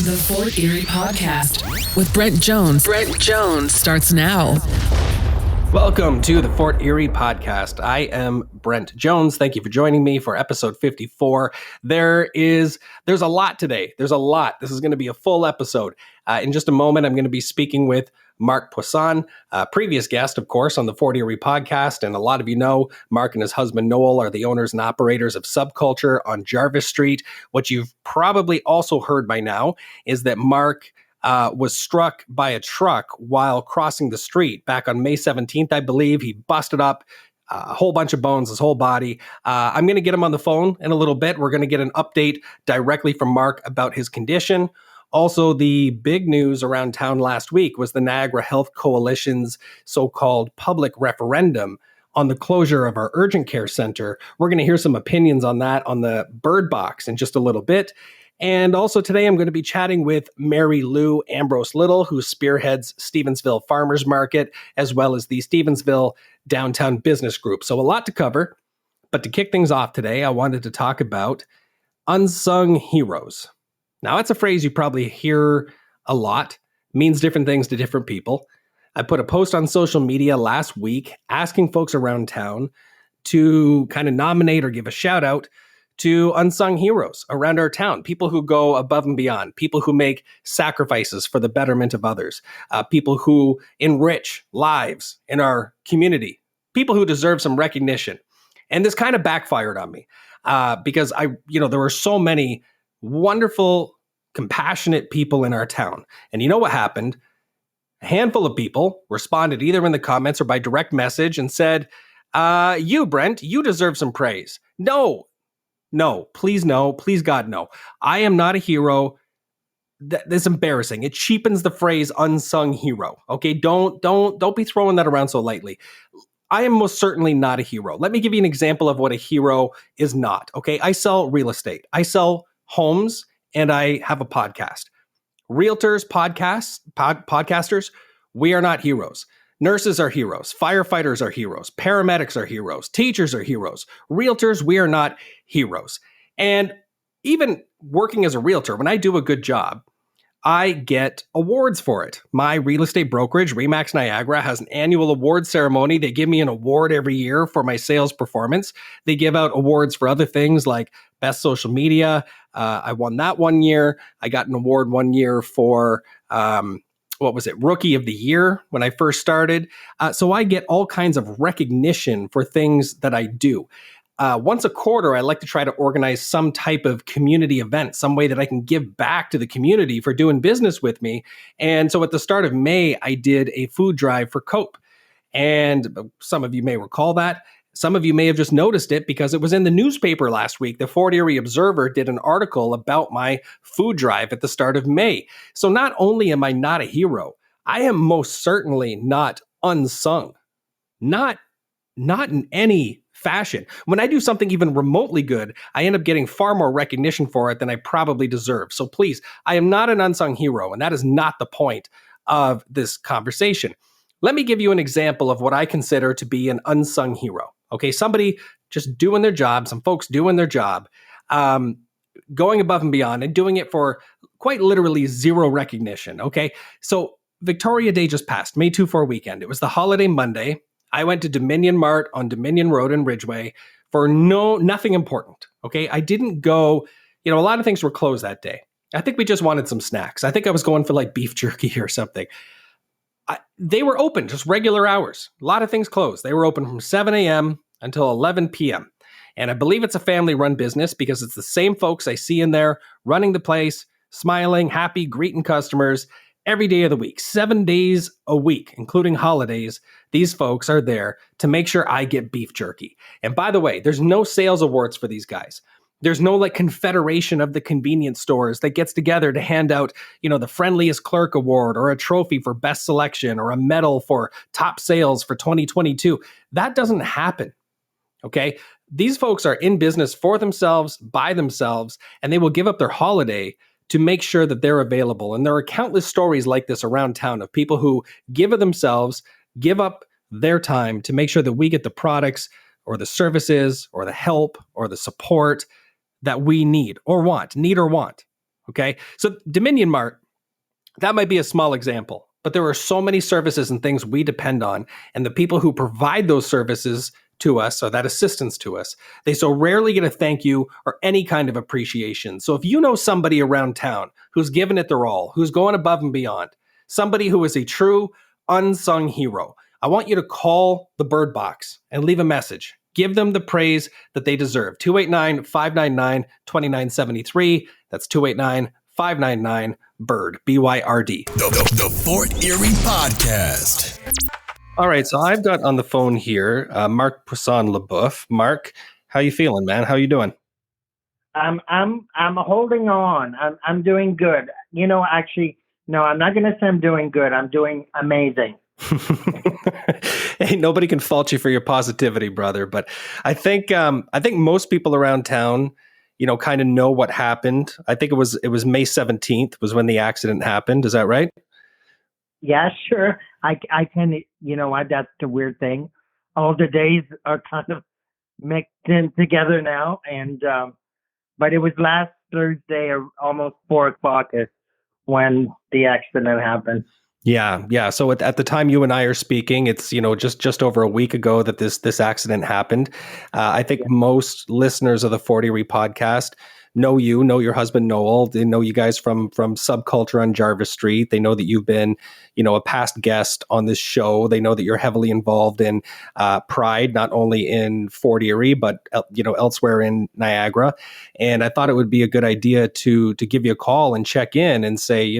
The Fort Erie Podcast with Brent Jones. Brent Jones starts now. Welcome to the Fort Erie Podcast. I am Brent Jones. Thank you for joining me for episode 54. There's a lot today. There's a lot. This is going to be a full episode. In just a moment, I'm going to be speaking with Marc Poisson, previous guest, of course, on the Fort Erie Podcast. And a lot of you know, Marc and his husband, Noel, are the owners and operators of Subculture on Jarvis Street. What you've probably also heard by now is that Marc was struck by a truck while crossing the street back on May 17th, I believe. He busted up a whole bunch of bones, his whole body. I'm going to get him on the phone in a little bit. We're going to get an update directly from Marc about his condition. Also, the big news around town last week was the Niagara Health Coalition's so-called public referendum on the closure of our urgent care center. We're going to hear some opinions on that on the Byrd Box in just a little bit. And also today I'm going to be chatting with Mary Lou Ambrose-Little, who spearheads Stevensville Farmers Market, as well as the Stevensville Downtown Business Group. So a lot to cover. But to kick things off today, I wanted to talk about unsung heroes. Now, that's a phrase you probably hear a lot, means different things to different people. I put a post on social media last week asking folks around town to kind of nominate or give a shout out to unsung heroes around our town, people who go above and beyond, people who make sacrifices for the betterment of others, people who enrich lives in our community, people who deserve some recognition. And this kind of backfired on me because there were so many wonderful, compassionate people in our town. And you know what happened? A handful of people responded either in the comments or by direct message and said, you, Brent, you deserve some praise. No, please God, no. I am not a hero. That's embarrassing. It cheapens the phrase unsung hero. Okay, don't be throwing that around so lightly. I am most certainly not a hero. Let me give you an example of what a hero is not. Okay, I sell real estate. I sell homes, and I have a podcast. Realtors, podcasters, we are not heroes. Nurses are heroes. Firefighters are heroes. Paramedics are heroes. Teachers are heroes. Realtors, we are not heroes. And even working as a realtor, when I do a good job, I get awards for it. My real estate brokerage, Remax Niagara, has an annual award ceremony. They give me an award every year for my sales performance. They give out awards for other things like best social media. I won that one year. I got an award one year for, Rookie of the Year when I first started. So I get all kinds of recognition for things that I do. Once a quarter, I like to try to organize some type of community event, some way that I can give back to the community for doing business with me. And so at the start of May, I did a food drive for Cope. And some of you may recall that. Some of you may have just noticed it because it was in the newspaper last week. The Fort Erie Observer did an article about my food drive at the start of May. So not only am I not a hero, I am most certainly not unsung. Not in any fashion. When I do something even remotely good, I end up getting far more recognition for it than I probably deserve. So please, I am not an unsung hero, and that is not the point of this conversation. Let me give you an example of what I consider to be an unsung hero. Okay, somebody just doing their job, some folks doing their job, going above and beyond and doing it for quite literally zero recognition. Okay, so Victoria Day just passed, May 2-4 weekend. It was the holiday Monday. I went to Dominion Mart on Dominion Road in Ridgeway for nothing important. Okay, I didn't go, a lot of things were closed that day. I think we just wanted some snacks. I think I was going for like beef jerky or something. They were open, just regular hours. A lot of things closed. They were open from 7 a.m. until 11 p.m. And I believe it's a family-run business because it's the same folks I see in there running the place, smiling, happy, greeting customers every day of the week, 7 days a week, including holidays. These folks are there to make sure I get beef jerky. And by the way, there's no sales awards for these guys. There's no confederation of the convenience stores that gets together to hand out, the friendliest clerk award or a trophy for best selection or a medal for top sales for 2022. That doesn't happen. Okay. These folks are in business for themselves, by themselves, and they will give up their holiday to make sure that they're available. And there are countless stories like this around town of people who give of themselves, give up their time to make sure that we get the products or the services or the help or the support that we need or want. Okay. So Dominion Mart, that might be a small example, but there are so many services and things we depend on. And the people who provide those services to us, or that assistance to us, they so rarely get a thank you or any kind of appreciation. So if you know somebody around town who's given it their all, who's going above and beyond, somebody who is a true unsung hero, I want you to call the Byrd Box and leave a message. Give them the praise that they deserve. 289-599-2973. That's 289-599-BYRD, BYRD. The Fort Erie Podcast. All right, so I've got on the phone here Marc Poisson LeBoeuf. Marc, how you feeling, man? How you doing? I'm holding on. I'm doing good. Actually, no, I'm not going to say I'm doing good. I'm doing amazing. Hey, nobody can fault you for your positivity, brother. But I think most people around town, kind of know what happened. I think it was May 17th was when the accident happened. Is that right? Yeah, sure. I can. That's the weird thing. All the days are kind of mixed in together now, and but it was last Thursday, or almost 4:00 is when the accident happened. Yeah. So at the time you and I are speaking, it's just over a week ago that this accident happened. I think most listeners of the Fort Erie podcast know your husband Noel. They know you guys from Subculture on Jarvis Street. They know that you've been a past guest on this show. They know that you're heavily involved in Pride, not only in Fort Erie but elsewhere in Niagara. And I thought it would be a good idea to give you a call and check in and say,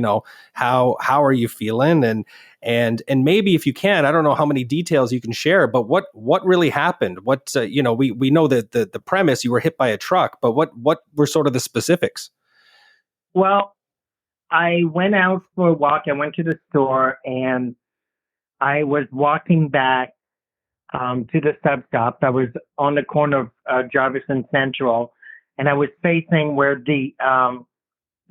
how are you feeling, and maybe if you can, I don't know how many details you can share, but what really happened? What we know that the premise, you were hit by a truck, but what were sort of the specifics? Well, I went out for a walk. I went to the store, and I was walking back to the sub shop that was on the corner of Jarvis and Central, and I was facing where the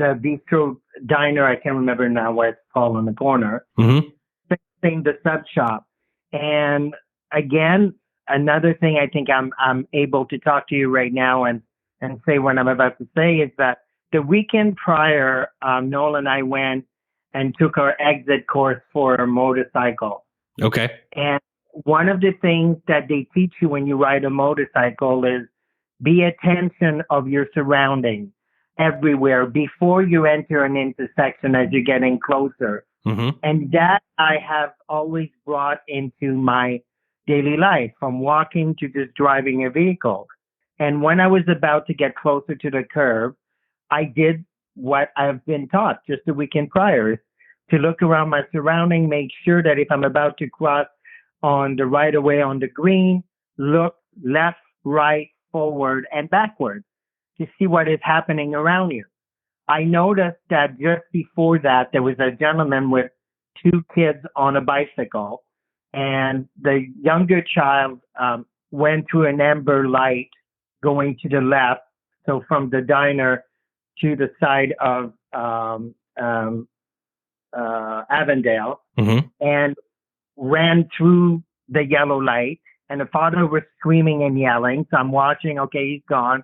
bistro diner, I can't remember now what it's called, on the corner, facing the sub shop. And again, another thing I think I'm able to talk to you right now and say what I'm about to say is that the weekend prior, Noel and I went and took our exit course for a motorcycle. Okay. And one of the things that they teach you when you ride a motorcycle is be attention of your surroundings everywhere before you enter an intersection as you're getting closer. And that I have always brought into my daily life, from walking to just driving a vehicle. And when I was about to get closer to the curb, I did what I've been taught just the weekend prior, to look around my surrounding, make sure that if I'm about to cross on the right of way on the green, look left, right, forward, and backward to see what is happening around you. I noticed that just before that, there was a gentleman with two kids on a bicycle, and the younger child went through an amber light going to the left, so from the diner to the side of Avondale, and ran through the yellow light, and the father was screaming and yelling. So I'm watching, okay, he's gone.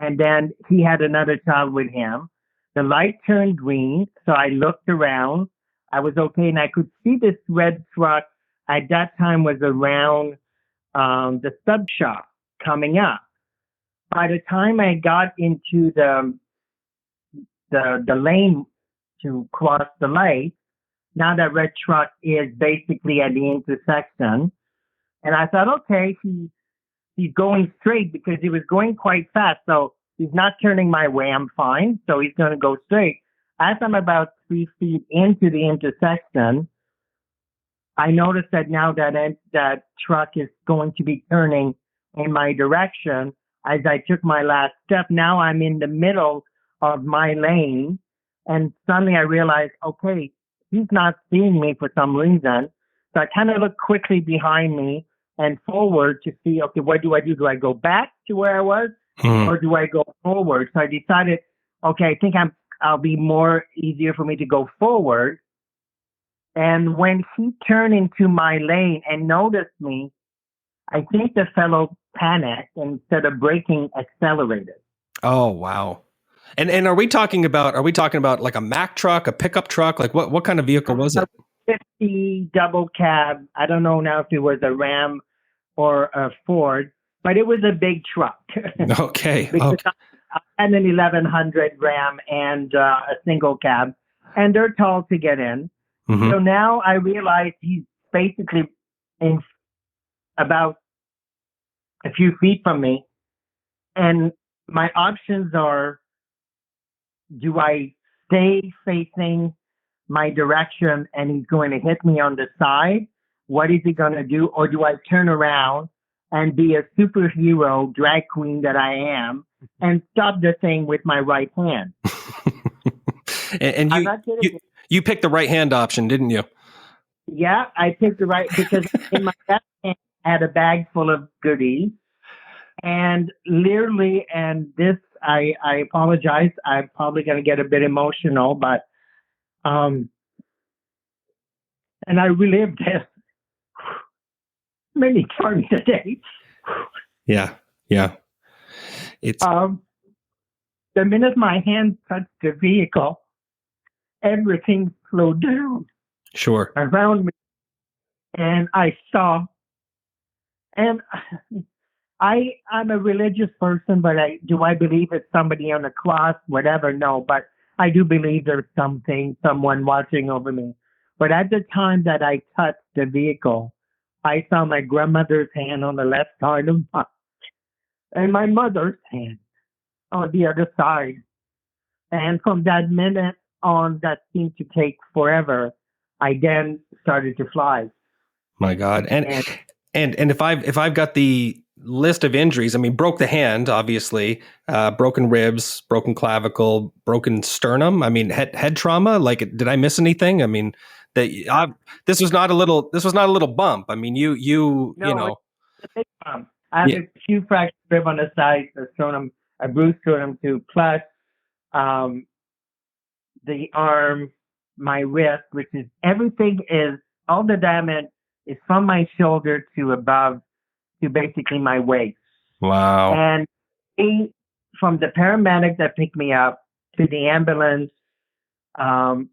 And then he had another child with him. The light turned green, so I looked around. I was okay, and I could see this red truck at that time was around the sub shop coming up. By the time I got into the lane to cross the light, now that red truck is basically at the intersection. And I thought, okay, he's going straight because he was going quite fast. So he's not turning my way. I'm fine. So he's going to go straight. As I'm about 3 feet into the intersection, I noticed that now that truck is going to be turning in my direction. As I took my last step, now I'm in the middle of my lane. And suddenly I realized, okay, he's not seeing me for some reason. So I kind of looked quickly behind me and forward to see, okay, what do I do? Do I go back to where I was or do I go forward? So I decided, okay, I think I'll be more easier for me to go forward. And when he turned into my lane and noticed me, I think the fellow panicked and instead of braking, accelerated. Oh, wow. And are we talking about like a Mack truck, a pickup truck? Like what kind of vehicle was it? 50 double cab. I don't know now if it was a Ram or a Ford, but it was a big truck. Okay. Because Okay. I had an 1100 Ram and a single cab, and they're tall to get in. Mhm. So now I realize he's basically in about a few feet from me, and my options are: do I stay facing my direction and he's going to hit me on the side? What is he going to do? Or do I turn around and be a superhero drag queen that I am and stop the thing with my right hand? And I'm you, not kidding. you picked the right hand option, didn't you? Yeah, I picked the right, because in my left hand I had a bag full of goodies. And literally, and this, I apologize. I'm probably going to get a bit emotional, but, and I relived this many times a day. Yeah. Yeah. It's The minute my hand touched the vehicle, everything slowed down sure. around me, and I saw. And I'm a religious person, but do I believe it's somebody on the cross, whatever? No, but I do believe there's someone watching over me. But at the time that I touched the vehicle, I saw my grandmother's hand on the left side of my, and my mother's hand on the other side. And from that minute on, that seemed to take forever. I then started to fly. My God. And if I've got the list of injuries, I mean, broke the hand, obviously, broken ribs, broken clavicle, broken sternum. I mean, head trauma. Like, did I miss anything? I mean, this was not a little bump. I mean, you know, It's a big bump. I have yeah, a few fractures on the side, a bruised sternum too, plus um, the arm, my wrist, which is all the damage is from my shoulder to above to basically my waist. wow. And from the paramedic that picked me up to the ambulance, when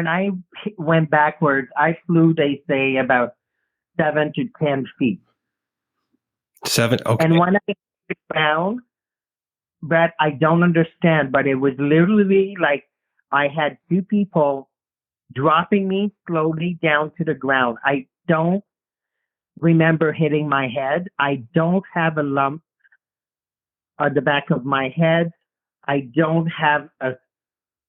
I went backwards, I flew, they say, about 7 to 10 feet. 7. Okay. And when I hit the ground, Brett, I don't understand, but it was literally like I had two people dropping me slowly down to the ground. I don't remember hitting my head. I don't have a lump on the back of my head. I don't have a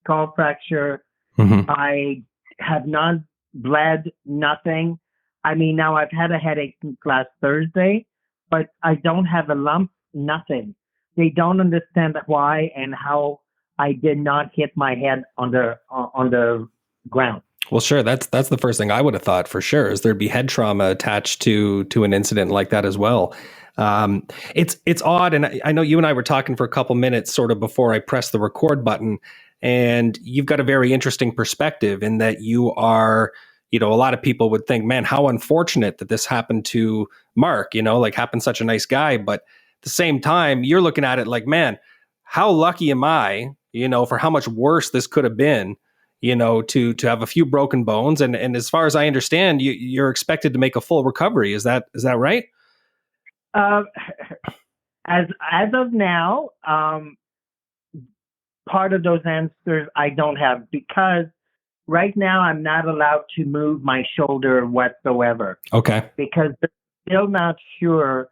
skull fracture. Mhm. I have not bled, nothing. I mean, now I've had a headache since last Thursday, but I don't have a lump, nothing. They don't understand why and how I did not hit my head on the ground. Well, sure. That's the first thing I would have thought for sure is there'd be head trauma attached to an incident like that as well. It's odd, and I know you and I were talking for a couple minutes sort of before I pressed the record button, and you've got a very interesting perspective in that you are, a lot of people would think, man, how unfortunate that this happened to Mark, like happened such a nice guy, but at the same time, you're looking at it like, man, how lucky am I, for how much worse this could have been, to have a few broken bones. And as far as I understand, you're expected to make a full recovery. Is that right? As of now, part of those answers I don't have, because right now I'm not allowed to move my shoulder whatsoever, Okay. because they're still not sure,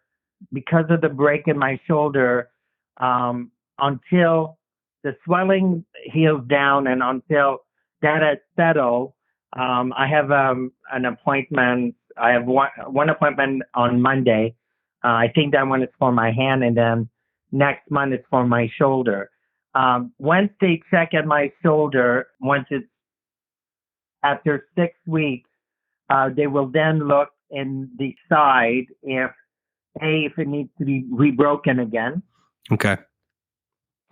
because of the break in my shoulder, until the swelling heals down and until that has settled. I have an appointment. I have one appointment on Monday. I think that one is for my hand, and then next month is for my shoulder. Once they check at my shoulder, once it's after 6 weeks, they will then look and decide if it needs to be rebroken again, Okay.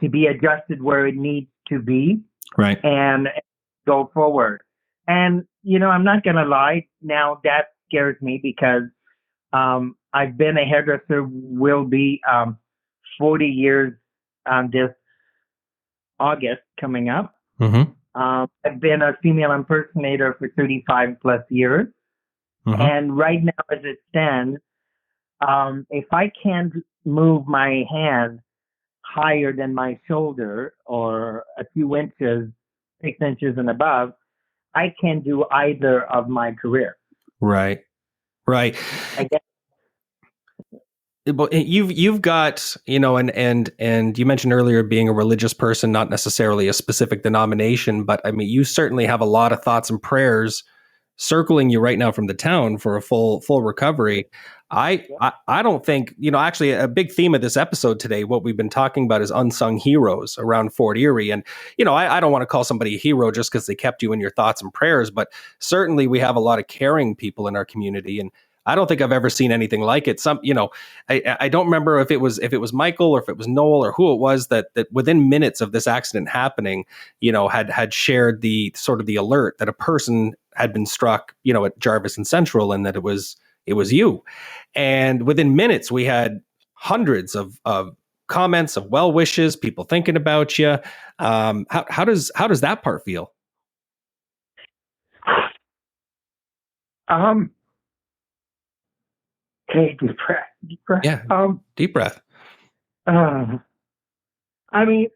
to be adjusted where it needs to be, Right. and go forward. And, I'm not going to lie. Now that scares me, because I've been a hairdresser, will be 40 years this August coming up. Mm-hmm. I've been a female impersonator for 35 plus years. Mm-hmm. And right now, as it stands, if I can't move my hand higher than my shoulder or a few inches, 6 inches and above, I can't do either of my career. Right. Right. I guess. Well, you've got, and you mentioned earlier being a religious person, not necessarily a specific denomination, but I mean, you certainly have a lot of thoughts and prayers circling you right now from the town for a full recovery. I don't think, actually a big theme of this episode today, what we've been talking about is unsung heroes around Fort Erie. And, I don't want to call somebody a hero just because they kept you in your thoughts and prayers, but certainly we have a lot of caring people in our community. And I don't think I've ever seen anything like it. I don't remember if it was Michael or if it was Noel or who it was that within minutes of this accident happening, had shared the sort of the alert that a person had been struck, at Jarvis and Central, and that it was you. And within minutes, we had hundreds of comments of well wishes, people thinking about you. How does that part feel? Okay, deep breath. Yeah, deep breath. I mean,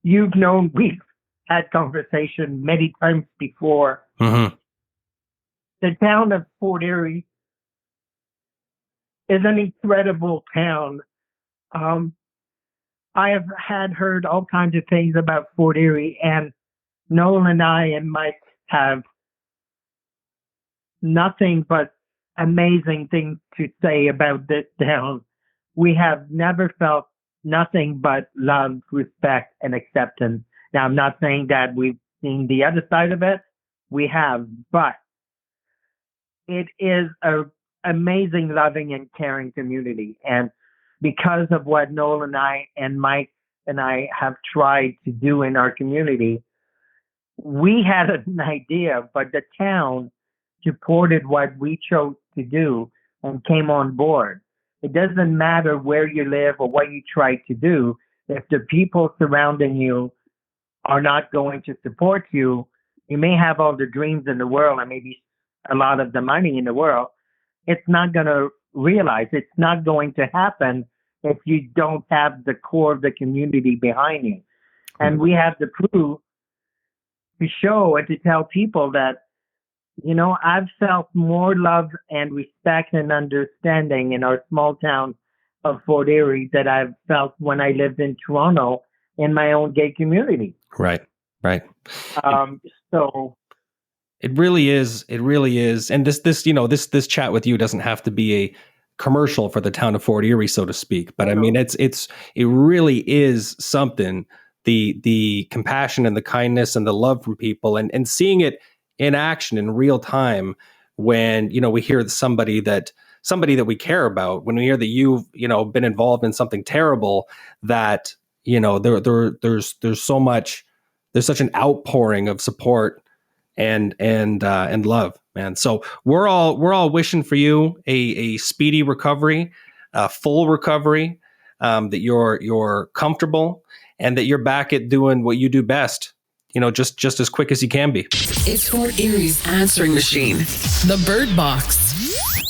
you've known we've had conversation many times before. Mm-hmm. The town of Fort Erie is an incredible town. I have heard all kinds of things about Fort Erie, and Noel and I and Mike have nothing but amazing things to say about this town. We have never felt nothing but love, respect, and acceptance. Now, I'm not saying that we've seen the other side of it. We have, but it is an amazing, loving, and caring community. And because of what Noel and I and Mike and I have tried to do in our community, we had an idea, but the town supported what we chose to do and came on board. It doesn't matter where you live or what you try to do. If the people surrounding you are not going to support you, you may have all the dreams in the world and maybe a lot of the money in the world. It's not going to realize, it's not going to happen if you don't have the core of the community behind you. And we have to prove, to show and to tell people that, I've felt more love and respect and understanding in our small town of Fort Erie that I've felt when I lived in Toronto in my own gay community. Right. So it really is. And this chat with you doesn't have to be a commercial for the town of Fort Erie, so to speak. But I mean, it really is something, the compassion and the kindness and the love from people and seeing it in action in real time when, we hear somebody that we care about, when we hear that you've, been involved in something terrible, that, there's so much, there's such an outpouring of support and love, man. So we're all wishing for you a speedy recovery, full recovery, that you're comfortable and that you're back at doing what you do best, just as quick as you can be. It's Fort Erie's answering machine, the Byrd Box.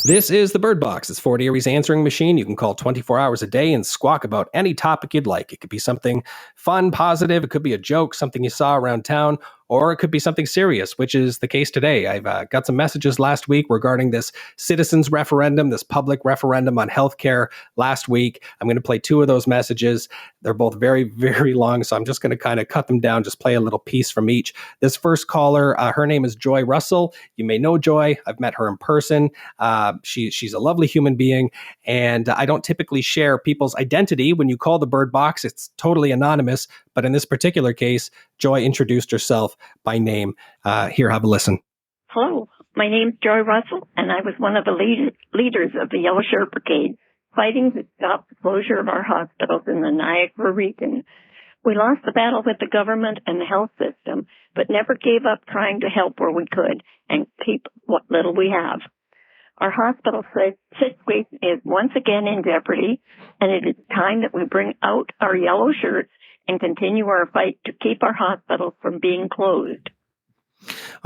This is the Byrd Box. It's Fort Erie's answering machine. You can call 24 hours a day and squawk about any topic you'd like. It could be something fun, positive. It could be a joke, something you saw around town, or it could be something serious, which is the case today. I've got some messages last week regarding this citizens referendum, this public referendum on healthcare last week. I'm going to play two of those messages. They're both very, very long, so I'm just going to kind of cut them down, just play a little piece from each. This first caller, her name is Joy Russell. You may know Joy. I've met her in person. She's a lovely human being, and I don't typically share people's identity. When you call the Byrd Box, it's totally anonymous, but in this particular case, Joy introduced herself by name. Here, have a listen. Hello, my name's Joy Russell, and I was one of the leaders of the Yellow Shirt Brigade, fighting to stop the closure of our hospitals in the Niagara region. We lost the battle with the government and the health system, but never gave up trying to help where we could and keep what little we have. Our hospital situation is once again in jeopardy, and it is time that we bring out our yellow shirts and continue our fight to keep our hospitals from being closed.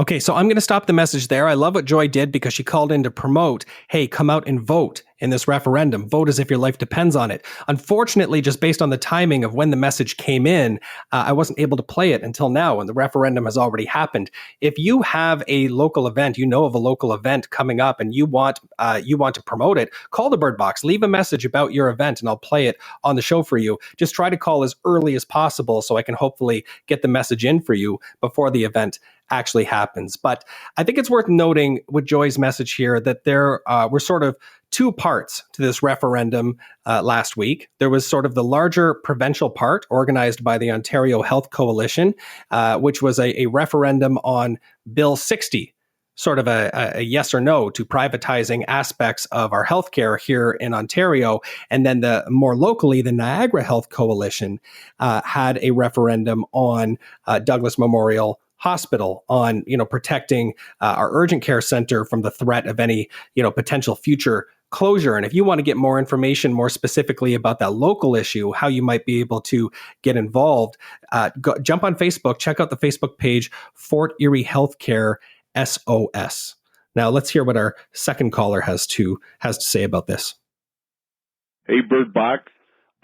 Okay, so I'm going to stop the message there. I love what Joy did because she called in to promote, hey, come out and vote in this referendum. Vote as if your life depends on it. Unfortunately, just based on the timing of when the message came in, I wasn't able to play it until now, and the referendum has already happened. If you have a local event, you know of a local event coming up, and you want to promote it, call the Byrd Box. Leave a message about your event, and I'll play it on the show for you. Just try to call as early as possible so I can hopefully get the message in for you before the event actually happens. But I think it's worth noting with Joy's message here that there were sort of two parts to this referendum last week. There was sort of the larger provincial part organized by the Ontario Health Coalition, which was a referendum on Bill 60, sort of a yes or no to privatizing aspects of our healthcare here in Ontario. And then the more locally, the Niagara Health Coalition had a referendum on Douglas Memorial Hospital, on protecting our urgent care center from the threat of any potential future closure. And if you want to get more information more specifically about that local issue, how you might be able to get involved, jump on Facebook, check out the Facebook page Fort Erie Healthcare SOS. Now let's hear what our second caller has to say about this. Hey, Byrd Box.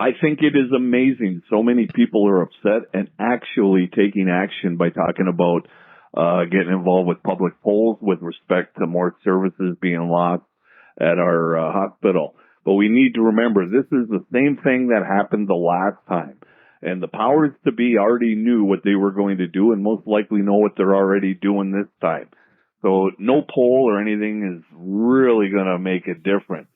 I think it is amazing. So many people are upset and actually taking action by talking about getting involved with public polls with respect to more services being lost at our hospital. But we need to remember this is the same thing that happened the last time. And the powers to be already knew what they were going to do and most likely know what they're already doing this time. So no poll or anything is really going to make a difference.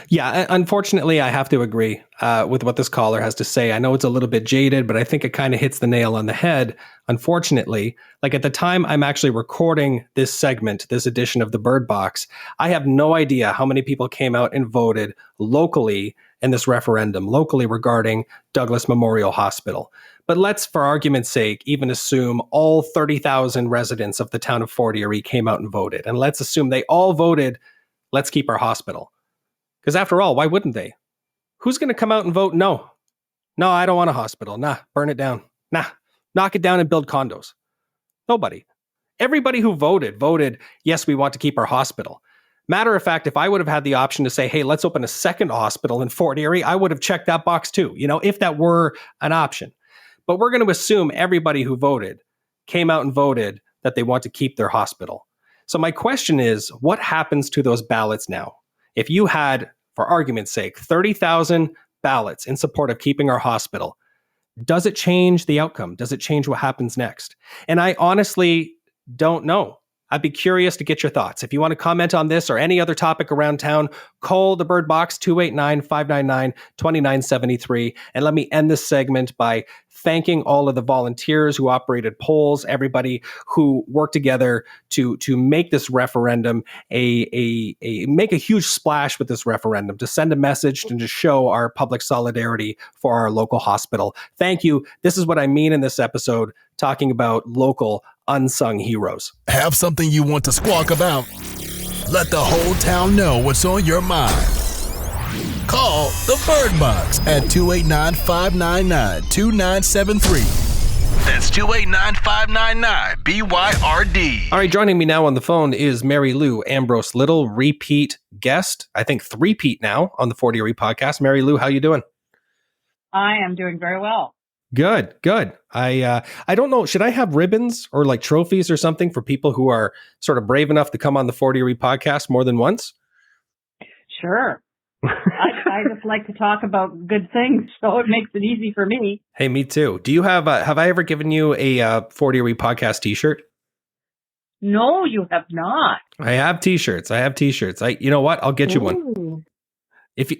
Yeah, unfortunately, I have to agree with what this caller has to say. I know it's a little bit jaded, but I think it kind of hits the nail on the head. Unfortunately, like at the time I'm actually recording this segment, this edition of the Byrd Box, I have no idea how many people came out and voted locally in this referendum, locally regarding Douglas Memorial Hospital. But let's, for argument's sake, even assume all 30,000 residents of the town of Fort Erie came out and voted. And let's assume they all voted, let's keep our hospital. Because after all, why wouldn't they? Who's going to come out and vote no? No, I don't want a hospital. Nah, burn it down. Nah, knock it down and build condos. Nobody. Everybody who voted, yes, we want to keep our hospital. Matter of fact, if I would have had the option to say, hey, let's open a second hospital in Fort Erie, I would have checked that box too, if that were an option. But we're going to assume everybody who voted came out and voted that they want to keep their hospital. So my question is, what happens to those ballots now? If you had, for argument's sake, 30,000 ballots in support of keeping our hospital, does it change the outcome? Does it change what happens next? And I honestly don't know. I'd be curious to get your thoughts. If you want to comment on this or any other topic around town, call the Byrd Box 289-599-2973. And let me end this segment by thanking all of the volunteers who operated polls, everybody who worked together to make this referendum make a huge splash with this referendum, to send a message and to show our public solidarity for our local hospital. Thank you. This is what I mean in this episode, talking about local unsung heroes. Have something you want to squawk about? Let the whole town know what's on your mind. Call the Byrd Box at 289-599-2973. That's 289-599-BYRD. All right, joining me now on the phone is Mary Lou, Ambrose-Little, repeat guest, I think three-peat now on the Fort Erie podcast. Mary Lou, how you doing? I am doing very well. Good. I don't know. Should I have ribbons or like trophies or something for people who are sort of brave enough to come on the Fort Erie podcast more than once? Sure. I just like to talk about good things, so it makes it easy for me. Hey, me too. Do you have I ever given you a Fort Erie podcast t-shirt? No, you have not. I have t-shirts. You know what? I'll get you one. If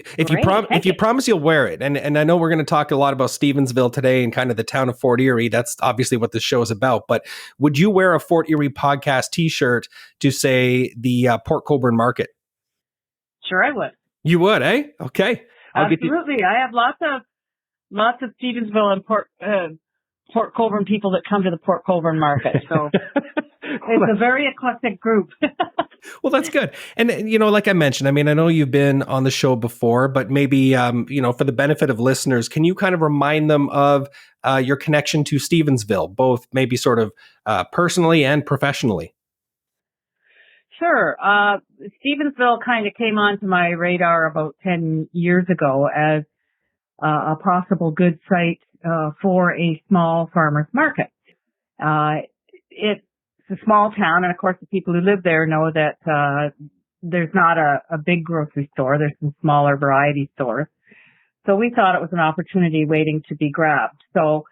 you promise you'll wear it, and I know we're going to talk a lot about Stevensville today and kind of the town of Fort Erie. That's obviously what this show is about. But would you wear a Fort Erie podcast T-shirt to say the Port Colborne Market? Sure, I would. You would, eh? Okay, absolutely. I have lots of Stevensville and Port Colborne people that come to the Port Colborne Market. So It's a very eclectic group. Well, that's good. And, like I mentioned, I mean, I know you've been on the show before, but maybe, for the benefit of listeners, can you kind of remind them of your connection to Stevensville, both maybe sort of personally and professionally? Sure. Stevensville kind of came onto my radar about 10 years ago as a possible good site for a small farmers market. It's a small town, and of course the people who live there know that there's not a big grocery store. There's some smaller variety stores. So we thought it was an opportunity waiting to be grabbed. So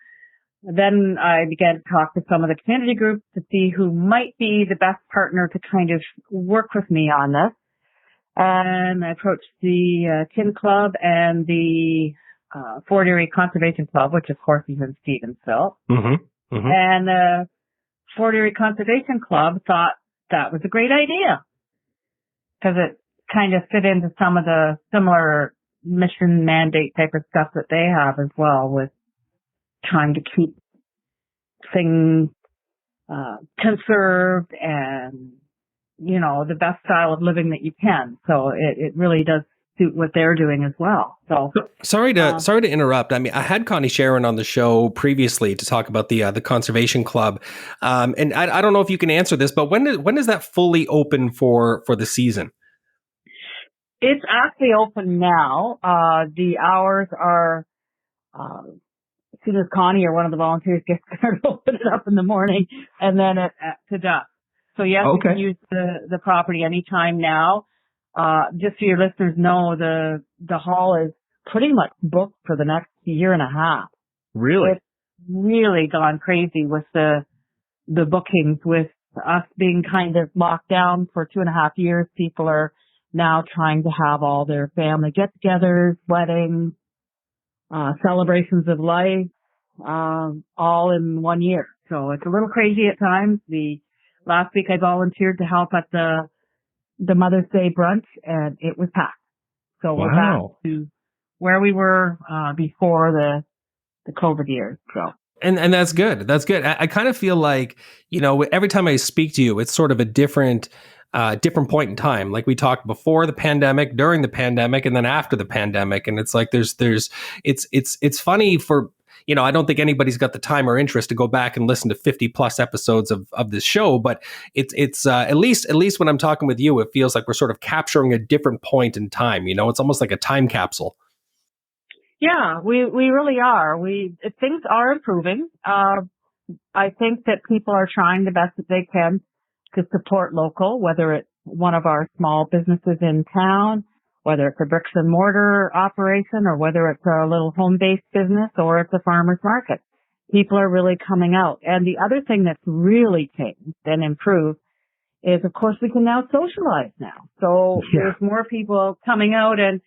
then I began to talk to some of the community groups to see who might be the best partner to kind of work with me on this. And I approached the Tin Club and the Fort Erie Conservation Club, which of course is in Stevensville. Mm-hmm. Mm-hmm. And the Fort Erie Conservation Club thought that was a great idea because it kind of fit into some of the similar mission mandate type of stuff that they have as well, with trying to keep things conserved and, the best style of living that you can. So it really does suit what they're doing as well. So sorry to interrupt. I mean, I had Connie Sharon on the show previously to talk about the Conservation Club, and I don't know if you can answer this, but when is that fully open for the season? It's actually open now. The hours are as soon as Connie or one of the volunteers gets there to open it up in the morning, and then to dusk. So yes, You can use the property anytime now. Just so your listeners know, the hall is pretty much booked for the next year and a half. Really? It's really gone crazy with the bookings. With us being kind of locked down for 2.5 years, people are now trying to have all their family get-togethers, weddings, celebrations of life, all in 1 year. So it's a little crazy at times. Last week I volunteered to help at the Mother's Day brunch, and it was packed. So we're back to where we were before the COVID years. So. And that's good. That's good. I kind of feel like, every time I speak to you, it's sort of a different point in time. Like we talked before the pandemic, during the pandemic, and then after the pandemic. And it's like it's funny for, I don't think anybody's got the time or interest to go back and listen to 50 plus episodes of this show, but it's at least when I'm talking with you, it feels like we're sort of capturing a different point in time. It's almost like a time capsule. Yeah, we really are. Things are improving. I think that people are trying the best that they can to support local, whether it's one of our small businesses in town, whether it's a bricks and mortar operation, or whether it's a little home-based business, or it's a farmer's market. People are really coming out. And the other thing that's really changed and improved is, of course, we can now socialize now. So there's more people coming out and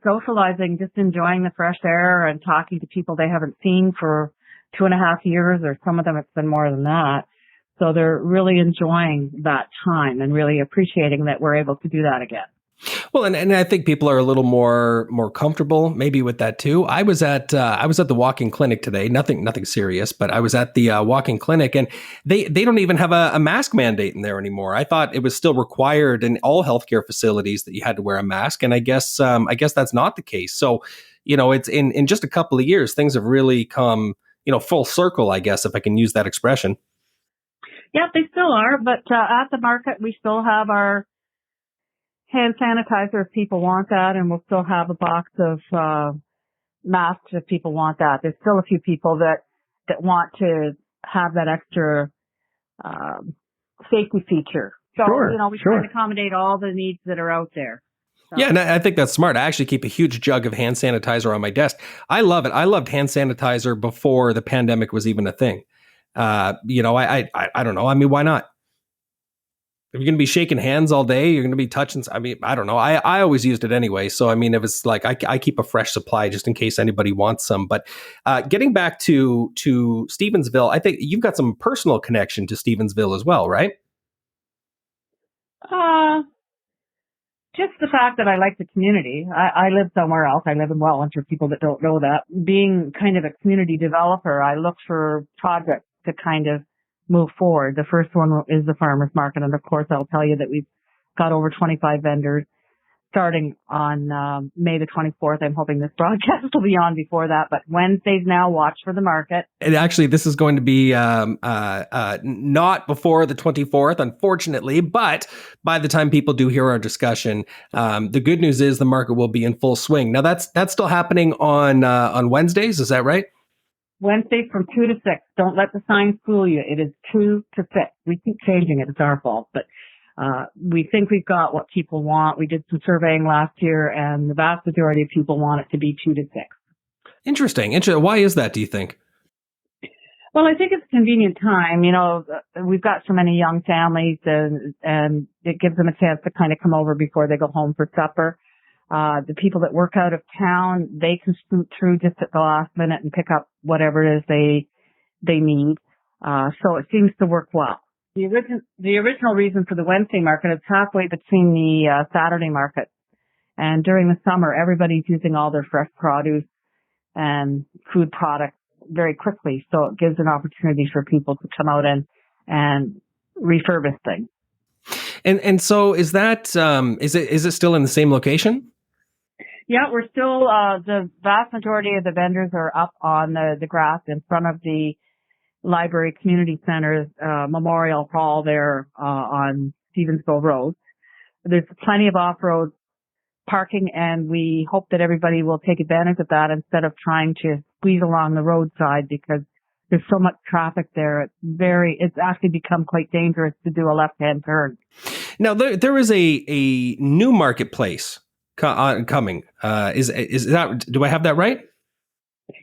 socializing, just enjoying the fresh air and talking to people they haven't seen for 2.5 years, or some of them it's been more than that. So they're really enjoying that time and really appreciating that we're able to do that again. Well, and I think people are a little more comfortable maybe with that too. I was at the walk-in clinic today. Nothing serious, but I was at the walk-in clinic, and they don't even have a mask mandate in there anymore. I thought it was still required in all healthcare facilities that you had to wear a mask, and I guess that's not the case. So, it's in just a couple of years, things have really come, full circle, I guess, if I can use that expression. Yeah, they still are, but at the market we still have our hand sanitizer if people want that, and we'll still have a box of masks if people want that. There's still a few people that want to have that extra safety feature. So, we try to accommodate all the needs that are out there. So. Yeah, and I think that's smart. I actually keep a huge jug of hand sanitizer on my desk. I love it. I loved hand sanitizer before the pandemic was even a thing. I don't know. I mean, why not? If you're going to be shaking hands all day, you're going to be touching. I mean, I don't know. I always used it anyway. So, I mean, it was like I keep a fresh supply just in case anybody wants some. But getting back to Stevensville, I think you've got some personal connection to Stevensville as well, right? Just the fact that I like the community. I live somewhere else. I live in Welland, for people that don't know that. Being kind of a community developer, I look for projects to kind of move forward. The first one is the farmers market. And of course, I'll tell you that we've got over 25 vendors starting on May the 24th. I'm hoping this broadcast will be on before that, but Wednesdays now, watch for the market. And actually, this is going to be not before the 24th, unfortunately, but by the time people do hear our discussion, the good news is the market will be in full swing. Now, that's still happening on Wednesdays, is that right? Wednesdays from 2 to 6. Don't let the signs fool you. It is 2 to 6. We keep changing it. It's our fault, but we think we've got what people want. We did some surveying last year, and the vast majority of people want it to be 2 to 6. Interesting. Why is that, do you think? Well, I think it's a convenient time. You know, we've got so many young families, and it gives them a chance to kind of come over before they go home for supper. The people that work out of town, they can scoot through just at the last minute and pick up whatever it is they need. So it seems to work well. The original reason for the Wednesday market is halfway between the Saturday market. And during the summer, everybody's using all their fresh produce and food products very quickly. So it gives an opportunity for people to come out and refurbish things. And so is that, is it still in the same location? Yeah, we're still, the vast majority of the vendors are up on the grass in front of the Library Community Center's Memorial Hall there on Stevensville Road. There's plenty of off-road parking, and we hope that everybody will take advantage of that instead of trying to squeeze along the roadside because there's so much traffic there. It's actually become quite dangerous to do a left-hand turn. Now, there is a new marketplace coming. Is that, do I have that right?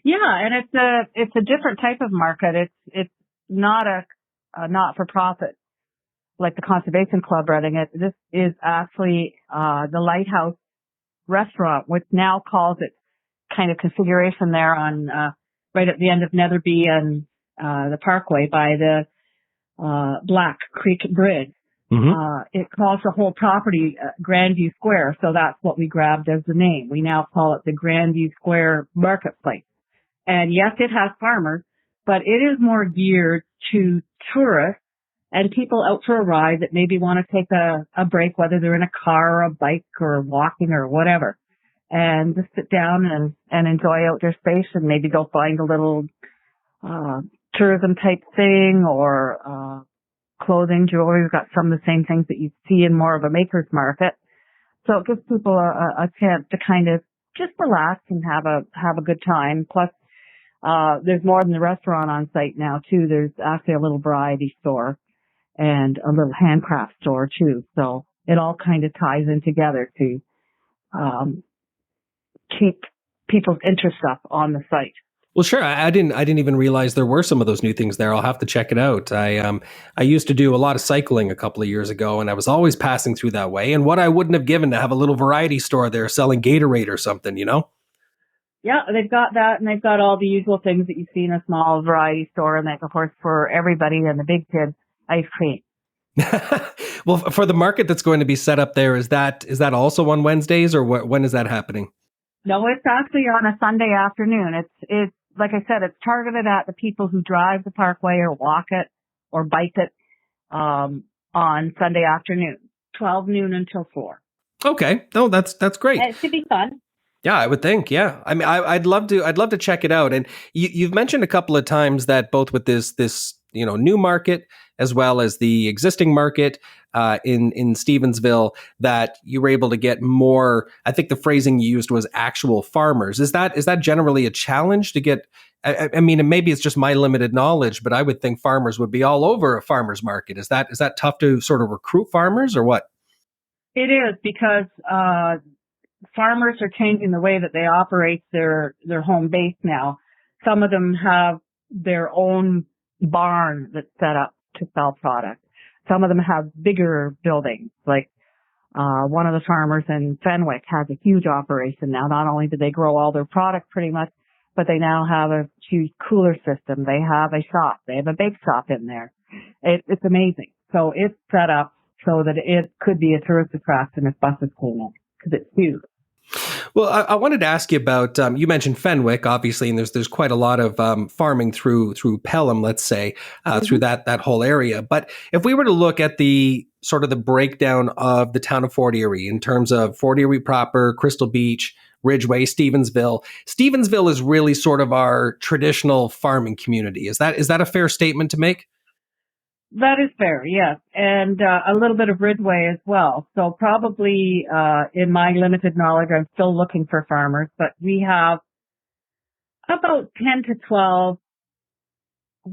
Yeah, and it's a different type of market. It's not a not-for-profit like the Conservation Club running it. This is actually the Lighthouse Restaurant, which now calls it kind of configuration there on right at the end of Netherby and the Parkway by the Black Creek Bridge. Mm-hmm. It calls the whole property Grandview Square, so that's what we grabbed as the name. We now call it the Grandview Square Marketplace. And yes, it has farmers, but it is more geared to tourists and people out for a ride that maybe want to take a break, whether they're in a car or a bike or walking or whatever, and just sit down and enjoy outdoor space and maybe go find a little tourism type thing or clothing, jewelry. We've got some of the same things that you see in more of a maker's market. So it gives people a chance to kind of just relax and have a good time. Plus, there's more than the restaurant on site now too. There's actually a little variety store and a little handcraft store too. So it all kind of ties in together to keep people's interest up on the site. Well, sure. I didn't even realize there were some of those new things there. I'll have to check it out. I used to do a lot of cycling a couple of years ago, and I was always passing through that way. And what I wouldn't have given to have a little variety store there selling Gatorade or something, you know? Yeah, they've got that, and they've got all the usual things that you see in a small variety store, and like, of course, for everybody and the big kids, ice cream. Well, for the market that's going to be set up there, is that also on Wednesdays, or when is that happening? No, it's actually on a Sunday afternoon. It's like I said, it's targeted at the people who drive the parkway or walk it or bike it on Sunday afternoon, 12 noon until 4. Okay, no, that's great. It should be fun. Yeah, I would think. Yeah, I mean, I'd love to check it out. And you've mentioned a couple of times that both with this new market as well as the existing market in Stevensville, that you were able to get more. I think the phrasing you used was actual farmers. Is that generally a challenge to get? I mean, and maybe it's just my limited knowledge, but I would think farmers would be all over a farmers market. Is that tough to sort of recruit farmers, or what? It is, because farmers are changing the way that they operate their home base now. Some of them have their own barn that's set up to sell product. Some of them have bigger buildings. Like one of the farmers in Fenwick has a huge operation now. Not only do they grow all their product pretty much, but they now have a huge cooler system. They have a shop. They have a bake shop in there. It's amazing. So it's set up so that it could be a tourist attraction if buses came in, because it's huge. Well, I wanted to ask you about, you mentioned Fenwick, obviously, and there's quite a lot of farming through Pelham, let's say, through that whole area. But if we were to look at the sort of the breakdown of the town of Fort Erie in terms of Fort Erie proper, Crystal Beach, Ridgeway, Stevensville is really sort of our traditional farming community. Is that a fair statement to make? That is fair, yes. And a little bit of Ridgeway as well. So probably, in my limited knowledge, I'm still looking for farmers, but we have about 10 to 12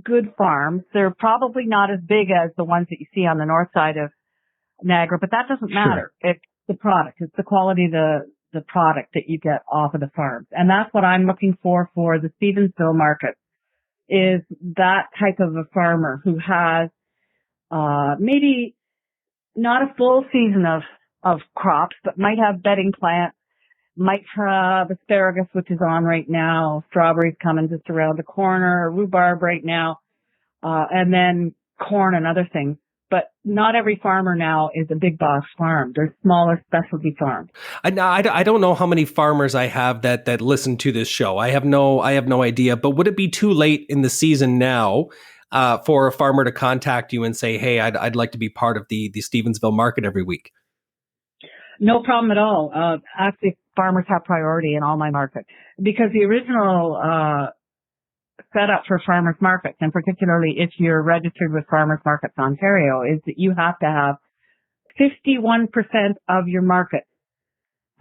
good farms. They're probably not as big as the ones that you see on the north side of Niagara, but that doesn't matter. Sure. It's the product. It's the quality of the product that you get off of the farms. And that's what I'm looking for the Stevensville market, is that type of a farmer who has maybe not a full season of crops, but might have bedding plants, might have asparagus, which is on right now, strawberries coming just around the corner, rhubarb right now, and then corn and other things. But not every farmer now is a big box farm. There's smaller specialty farms. I don't know how many farmers I have that listen to this show. I have no idea. But would it be too late in the season now for a farmer to contact you and say, "Hey, I'd like to be part of the Stevensville market every week"? No problem at all. Actually, farmers have priority in all my markets, because the original setup for farmers markets, and particularly if you're registered with Farmers Markets Ontario, is that you have to have 51% of your market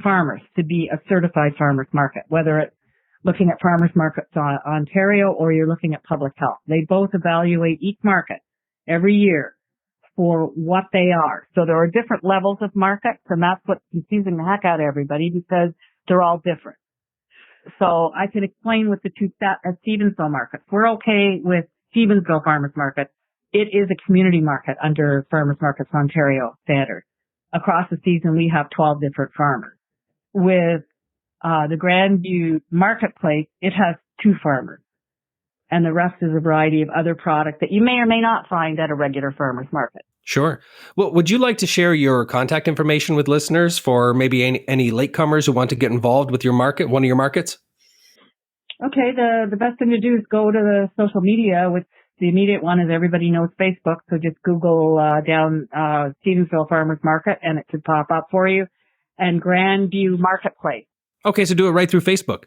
farmers to be a certified farmers market, whether it's looking at Farmers Markets Ontario or you're looking at public health. They both evaluate each market every year for what they are. So there are different levels of markets, and that's what's confusing the heck out of everybody, because they're all different. So I can explain with the two Stevensville markets. We're okay with Stevensville Farmers Market. It is a community market under Farmers Markets Ontario standard. Across the season, we have 12 different farmers. With the Grandview Marketplace, it has 2 farmers. And the rest is a variety of other products that you may or may not find at a regular farmer's market. Sure. Well, would you like to share your contact information with listeners for maybe any latecomers who want to get involved with your market, one of your markets? Okay. The best thing to do is go to the social media, which the immediate one is everybody knows Facebook. So just Google down Stevensville Farmers Market and it should pop up for you. And Grandview Marketplace. Okay. So do it right through Facebook.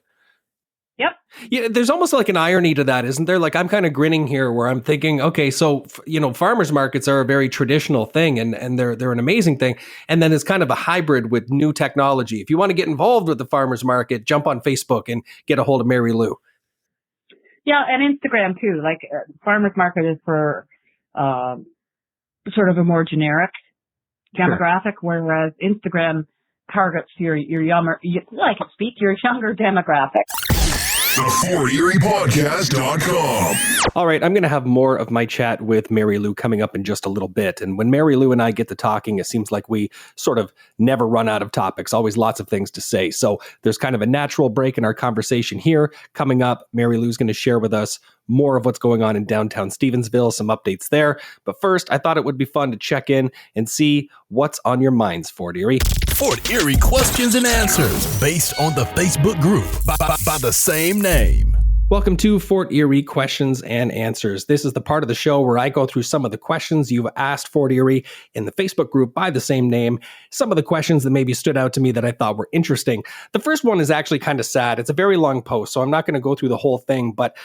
Yep. Yeah, there's almost like an irony to that, isn't there? Like, I'm kind of grinning here where I'm thinking, okay, so, farmers markets are a very traditional thing and they're an amazing thing. And then it's kind of a hybrid with new technology. If you want to get involved with the farmers market, jump on Facebook and get a hold of Mary Lou. Yeah, and Instagram too. Like, farmers market is for sort of a more generic demographic, whereas Instagram targets your younger, your younger demographic. TheFortEriePodcast.com. All right, I'm going to have more of my chat with Mary Lou coming up in just a little bit. And when Mary Lou and I get to talking, it seems like we sort of never run out of topics, always lots of things to say. So there's kind of a natural break in our conversation here. Coming up, Mary Lou's going to share with us more of what's going on in downtown Stevensville, some updates there. But first, I thought it would be fun to check in and see what's on your minds, Fort Erie. Fort Erie questions and answers based on the Facebook group by the same name. Welcome to Fort Erie Questions and Answers. This is the part of the show where I go through some of the questions you've asked Fort Erie in the Facebook group by the same name, some of the questions that maybe stood out to me that I thought were interesting. The first one is actually kind of sad. It's a very long post, so I'm not going to go through the whole thing, but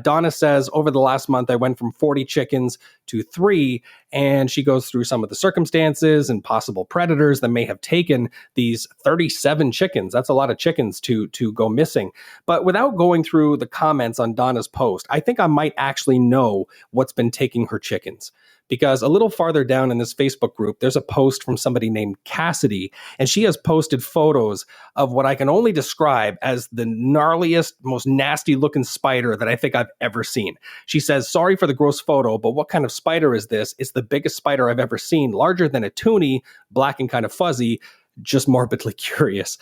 Donna says, over the last month, I went from 40 chickens to 3, and she goes through some of the circumstances and possible predators that may have taken these 37 chickens. That's a lot of chickens to go missing. But without going through the comments on Donna's post, I think I might actually know what's been taking her chickens. Because a little farther down in this Facebook group, there's a post from somebody named Cassidy, and she has posted photos of what I can only describe as the gnarliest, most nasty looking spider that I think I've ever seen. She says, sorry for the gross photo, but what kind of spider is this? It's the biggest spider I've ever seen, larger than a toonie, black and kind of fuzzy. Just morbidly curious.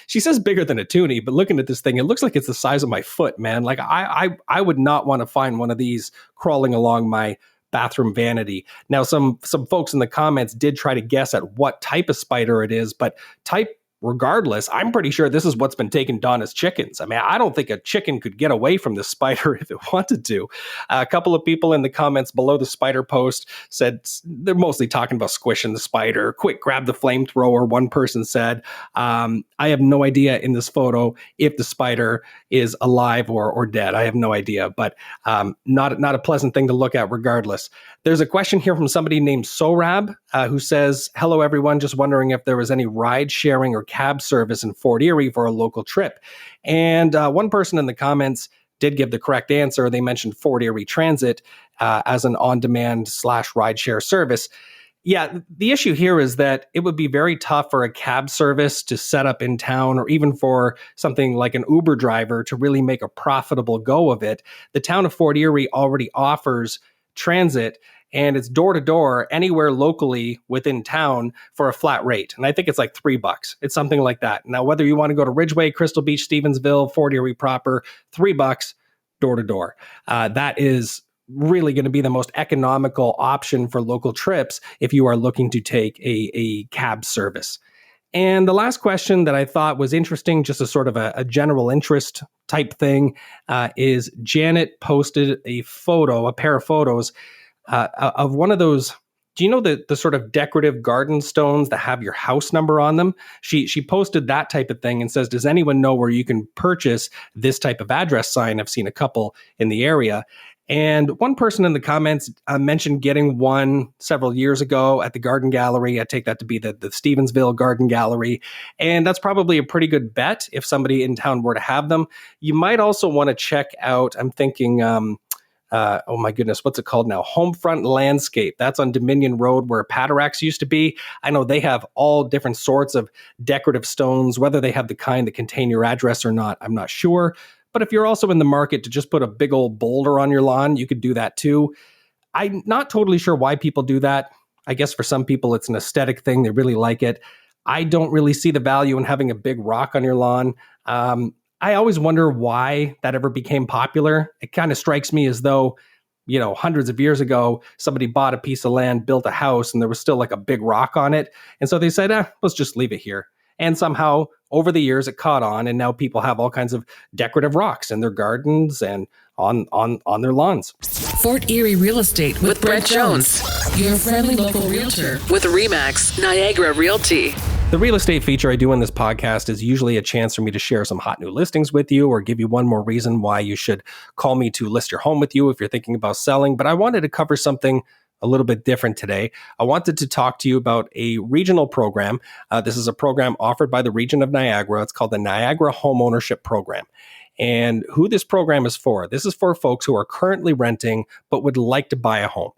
She says bigger than a toonie, but looking at this thing, it looks like it's the size of my foot, man. Like I would not want to find one of these crawling along my bathroom vanity. Now, some folks in the comments did try to guess at what type of spider it is, but type regardless, I'm pretty sure this is what's been taking Donna's chickens. I mean, I don't think a chicken could get away from the spider if it wanted to. A couple of people in the comments below the spider post said they're mostly talking about squishing the spider. Quick, grab the flamethrower. One person said, I have no idea in this photo if the spider is alive or dead. I have no idea, but not a pleasant thing to look at regardless. There's a question here from somebody named Sorab who says, hello, everyone. Just wondering if there was any ride sharing or cab service in Fort Erie for a local trip. And one person in the comments did give the correct answer. They mentioned Fort Erie Transit as an on-demand / rideshare service. Yeah, the issue here is that it would be very tough for a cab service to set up in town, or even for something like an Uber driver to really make a profitable go of it. The town of Fort Erie already offers transit, and it's door to door anywhere locally within town for a flat rate. And I think it's like $3. It's something like that. Now, whether you want to go to Ridgeway, Crystal Beach, Stevensville, Fort Erie proper, $3 door to door. That is really going to be the most economical option for local trips if you are looking to take a cab service. And the last question that I thought was interesting, just a sort of a general interest type thing, is Janet posted a pair of photos of one of those. Do you know the sort of decorative garden stones that have your house number on them? She posted that type of thing and says, does anyone know where you can purchase this type of address sign? I've seen a couple in the area. And one person in the comments mentioned getting one several years ago at the Garden Gallery. I take that to be the Stevensville Garden Gallery. And that's probably a pretty good bet if somebody in town were to have them. You might also want to check out, I'm thinking, oh my goodness, what's it called now? Homefront Landscape. That's on Dominion Road where Pataraks used to be. I know they have all different sorts of decorative stones. Whether they have the kind that contain your address or not, I'm not sure. But if you're also in the market to just put a big old boulder on your lawn, you could do that too. I'm not totally sure why people do that. I guess for some people, it's an aesthetic thing. They really like it. I don't really see the value in having a big rock on your lawn. I always wonder why that ever became popular. It kind of strikes me as though, hundreds of years ago, somebody bought a piece of land, built a house, and there was still like a big rock on it. And so they said, let's just leave it here. And somehow over the years it caught on, and now people have all kinds of decorative rocks in their gardens and on their lawns. Fort Erie Real Estate with Brent Jones, your friendly local realtor with RE/MAX Niagara Realty. The real estate feature I do on this podcast is usually a chance for me to share some hot new listings with you or give you one more reason why you should call me to list your home with you if you're thinking about selling. But I wanted to cover something a little bit different today. I wanted to talk to you about a regional program. This is a program offered by the region of Niagara. It's called the Niagara Home Ownership Program. And who this program is for, this is for folks who are currently renting but would like to buy a home.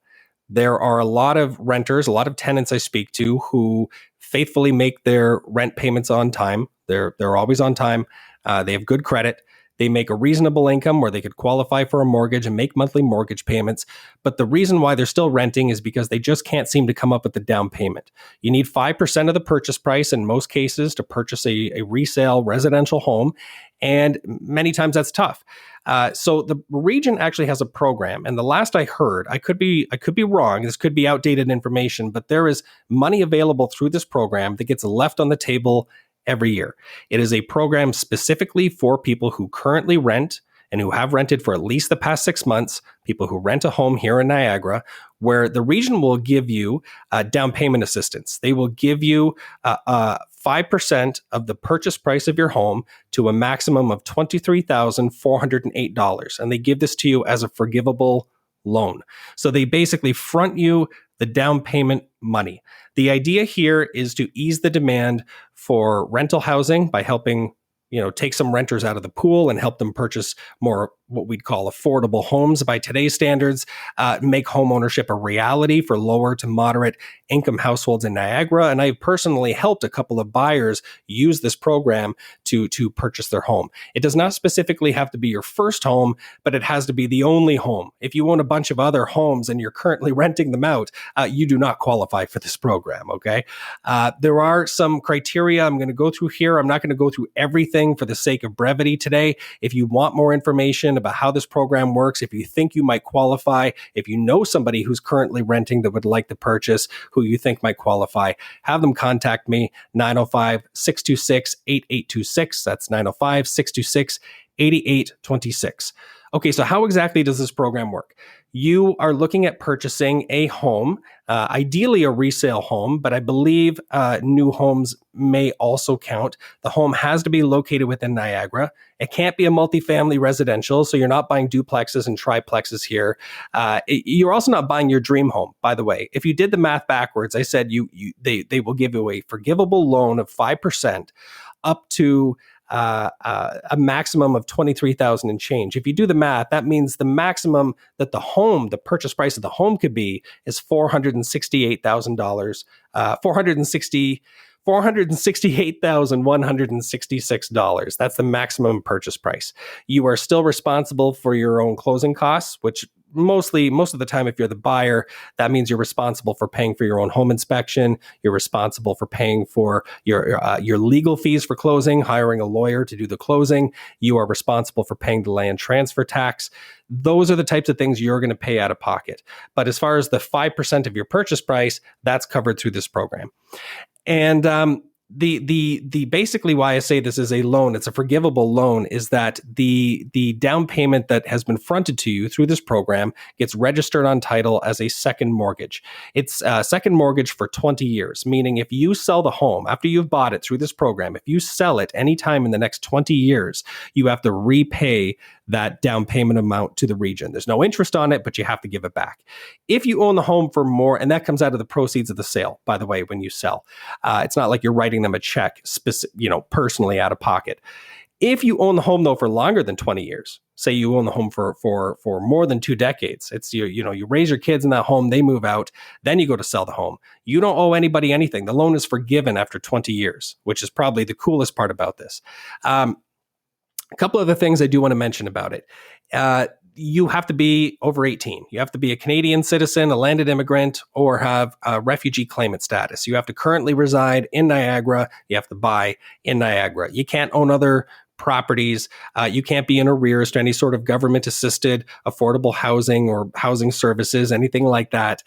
There are a lot of renters, a lot of tenants I speak to who faithfully make their rent payments on time. They're always on time. They have good credit. They make a reasonable income where they could qualify for a mortgage and make monthly mortgage payments. But the reason why they're still renting is because they just can't seem to come up with the down payment. You need 5% of the purchase price in most cases to purchase a resale residential home. And many times that's tough. So the region actually has a program. And the last I heard, I could be wrong. This could be outdated information, but there is money available through this program that gets left on the table every year. It is a program specifically for people who currently rent and who have rented for at least the past 6 months, people who rent a home here in Niagara, where the region will give you down payment assistance. They will give you 5% of the purchase price of your home to a maximum of $23,408. And they give this to you as a forgivable loan. So they basically front you the down payment money. The idea here is to ease the demand for rental housing by helping, take some renters out of the pool and help them purchase more what we'd call affordable homes by today's standards, make home ownership a reality for lower to moderate income households in Niagara. And I've personally helped a couple of buyers use this program to purchase their home. It does not specifically have to be your first home, but it has to be the only home. If you own a bunch of other homes and you're currently renting them out, you do not qualify for this program, okay? There are some criteria I'm going to go through here. I'm not going to go through everything for the sake of brevity today. If you want more information about how this program works, if you think you might qualify, if you know somebody who's currently renting that would like to purchase, who you think might qualify, have them contact me, 905-626-8826. That's 905-626-8826. Okay, so how exactly does this program work? You are looking at purchasing a home, ideally a resale home, but I believe new homes may also count. The home has to be located within Niagara. It can't be a multifamily residential, so you're not buying duplexes and triplexes here. You're also not buying your dream home, by the way. If you did the math backwards, I said they will give you a forgivable loan of 5% up to a maximum of $23,000 and change. If you do the math, that means the maximum that the purchase price of the home could be is $468,000, $468,166. That's the maximum purchase price. You are still responsible for your own closing costs, which most of the time, if you're the buyer, that means you're responsible for paying for your own home inspection. You're responsible for paying for your legal fees for closing, hiring a lawyer to do the closing. You are responsible for paying the land transfer tax. Those are the types of things you're going to pay out of pocket. But as far as the 5% of your purchase price, that's covered through this program. And the basically why I say this is a loan, it's a forgivable loan, is that the down payment that has been fronted to you through this program gets registered on title as a second mortgage. It's a second mortgage for 20 years, meaning if you sell the home after you've bought it through this program, if you sell it anytime in the next 20 years, you have to repay that down payment amount to the region. There's no interest on it, but you have to give it back. If you own the home for more, and that comes out of the proceeds of the sale, by the way, when you sell, it's not like you're writing them a check, personally out of pocket. If you own the home though for longer than 20 years, say you own the home for more than 2 decades, it's you raise your kids in that home, they move out, then you go to sell the home. You don't owe anybody anything. The loan is forgiven after 20 years, which is probably the coolest part about this. A couple of the things I do want to mention about it. You have to be over 18. You have to be a Canadian citizen, a landed immigrant, or have a refugee claimant status. You have to currently reside in Niagara. You have to buy in Niagara. You can't own other properties. You can't be in arrears to any sort of government-assisted affordable housing or housing services, anything like that.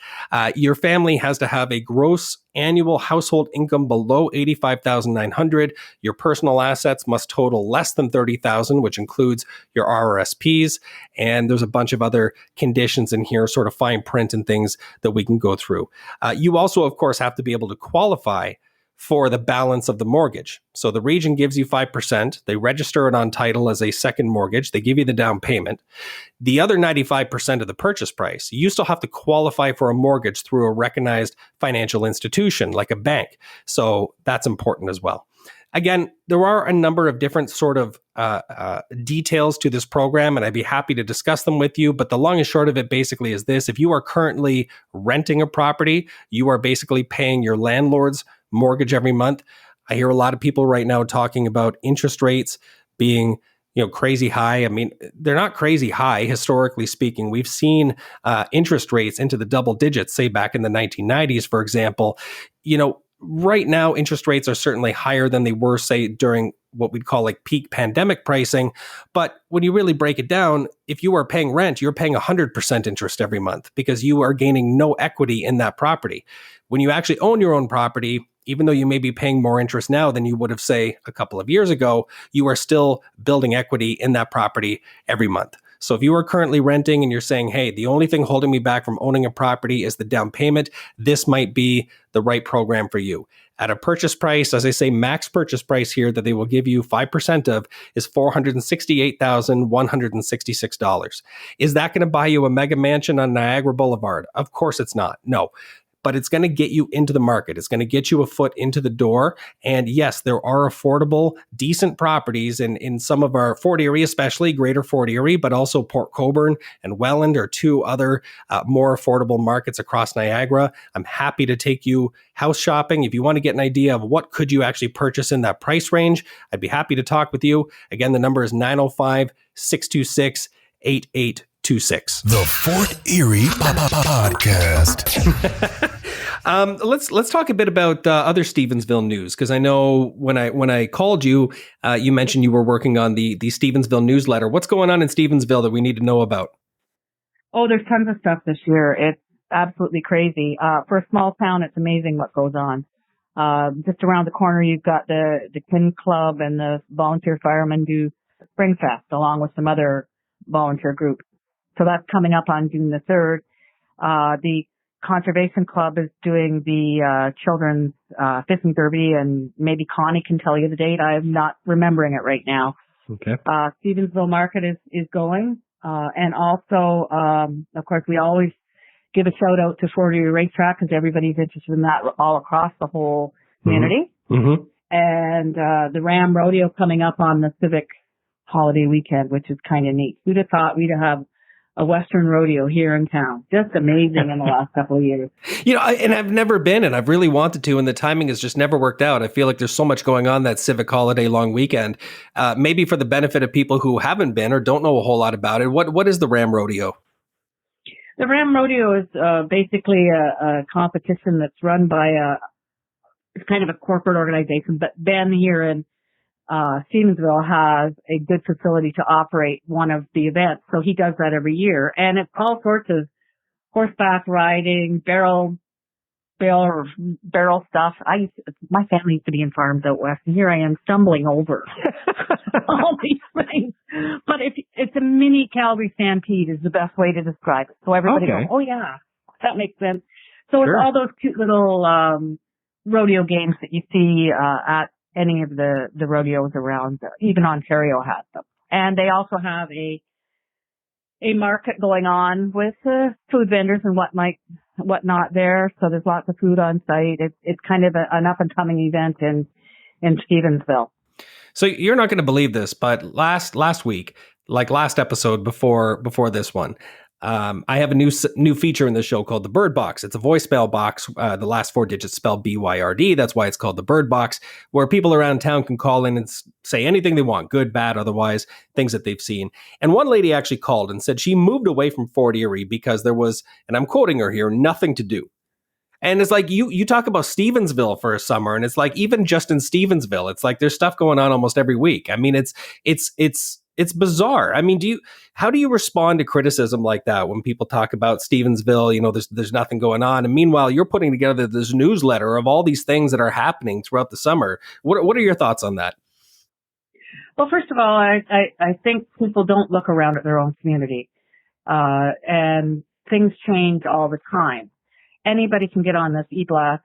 Your family has to have a gross annual household income below $85,900. Your personal assets must total less than $30,000, which includes your RRSPs. And there's a bunch of other conditions in here, sort of fine print and things that we can go through. You also, of course, have to be able to qualify for the balance of the mortgage. So the region gives you 5%. They register it on title as a second mortgage. They give you the down payment. The other 95% of the purchase price, you still have to qualify for a mortgage through a recognized financial institution like a bank. So that's important as well. Again, there are a number of different sort of details to this program, and I'd be happy to discuss them with you. But the long and short of it basically is this. If you are currently renting a property, you are basically paying your landlord's mortgage every month. I hear a lot of people right now talking about interest rates being crazy high. I mean, they're not crazy high, historically speaking. We've seen interest rates into the double digits, say back in the 1990s, for example. Right now, interest rates are certainly higher than they were, say, during what we'd call like peak pandemic pricing. But when you really break it down, if you are paying rent, you're paying 100% interest every month because you are gaining no equity in that property. When you actually own your own property, even though you may be paying more interest now than you would have, say, a couple of years ago, you are still building equity in that property every month. So if you are currently renting and you're saying, hey, the only thing holding me back from owning a property is the down payment, this might be the right program for you. At a purchase price, as I say, max purchase price here that they will give you 5% of is $468,166. Is that going to buy you a mega mansion on Niagara Boulevard? Of course it's not. No. But it's going to get you into the market. It's going to get you a foot into the door. And yes, there are affordable, decent properties in some of our Fort Erie, especially Greater Fort Erie, but also Port Colborne and Welland are two other more affordable markets across Niagara. I'm happy to take you house shopping. If you want to get an idea of what could you actually purchase in that price range, I'd be happy to talk with you. Again, the number is 905-626-8826. The Fort Erie Podcast. Let's talk a bit about other Stevensville news, because I know when I called you, you mentioned you were working on the Stevensville newsletter. What's going on in Stevensville that we need to know about? Oh, there's tons of stuff this year. It's absolutely crazy. For a small town, it's amazing what goes on. Just around the corner, you've got the Kin Club and the volunteer firemen do Spring Fest along with some other volunteer groups. So that's coming up on June the 3rd. The Conservation Club is doing the children's fishing derby, and maybe Connie can tell you the date. I'm not remembering it right now. Okay. Stevensville Market is going. And also, of course, we always give a shout out to Fort Erie Racetrack because everybody's interested in that all across the whole community. Mm-hmm. And the Ram Rodeo coming up on the Civic holiday weekend, which is kind of neat. Who'd have thought we'd have a Western rodeo here in town? Just amazing in the last couple of years. And I've never been, and I've really wanted to, and the timing has just never worked out. I feel like there's so much going on that Civic holiday long weekend. Maybe for the benefit of people who haven't been or don't know a whole lot about it, what is the Ram Rodeo? The Ram Rodeo is basically a competition that's run by it's kind of a corporate organization, but Ben here in Stevensville has a good facility to operate one of the events. So he does that every year. And it's all sorts of horseback riding, barrel stuff. My family used to be in farms out west, and here I am stumbling over all these things. But it's a mini Calgary Stampede is the best way to describe it. So everybody goes, oh yeah, that makes sense. So it's all those cute little rodeo games that you see at any of the rodeos around. Even Ontario has them. And they also have a market going on with food vendors and whatnot there. So there's lots of food on site. It's kind of an up and coming event in Stevensville. So you're not going to believe this, but last week, like last episode before this one, I have a new feature in the show called the Byrd Box. It's a voicemail box. The last 4 digits spell BYRD. That's why it's called the Byrd Box, where people around town can call in and say anything they want, good, bad, otherwise, things that they've seen. And one lady actually called and said she moved away from Fort Erie because there was, and I'm quoting her here, nothing to do. And it's like, you talk about Stevensville for a summer, and it's like, even just in Stevensville, it's like there's stuff going on almost every week. I mean, it's bizarre. I mean, how do you respond to criticism like that when people talk about Stevensville, there's nothing going on, and meanwhile you're putting together this newsletter of all these things that are happening throughout the summer? What are your thoughts on that? Well, first of all, I think people don't look around at their own community, and things change all the time. Anybody can get on this e-blast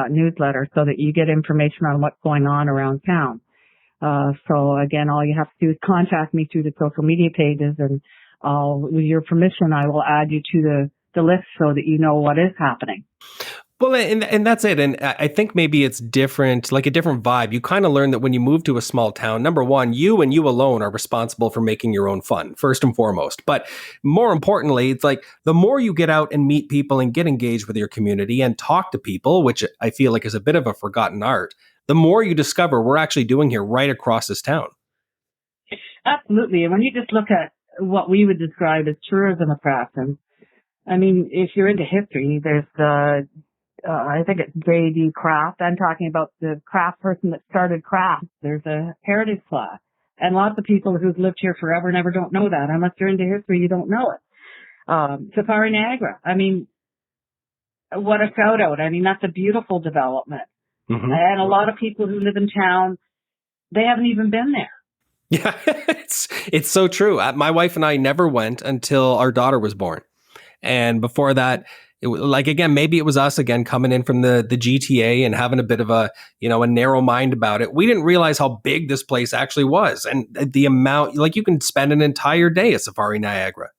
newsletter so that you get information on what's going on around town. So again, all you have to do is contact me through the social media pages, and with your permission, I will add you to the list so that you know what is happening. Well, and that's it. And I think maybe it's different, like a different vibe. You kind of learn that when you move to a small town, number one, you and you alone are responsible for making your own fun, first and foremost. But more importantly, it's like the more you get out and meet people and get engaged with your community and talk to people, which I feel like is a bit of a forgotten art, the more you discover we're actually doing here right across this town. Absolutely. And when you just look at what we would describe as tourism attractions, I mean, if you're into history, there's I think it's J.D. Craft. I'm talking about the craft person that started craft. There's a heritage class. And lots of people who've lived here forever never don't know that. Unless you're into history, you don't know it. Safari Niagara. I mean, what a shout out. I mean, that's a beautiful development. Mm-hmm. And a lot of people who live in town, they haven't even been there. Yeah, it's so true. My wife and I never went until our daughter was born. And before that, maybe it was us again coming in from the GTA and having a bit of a narrow mind about it. We didn't realize how big this place actually was, and the amount, like, you can spend an entire day at Safari Niagara.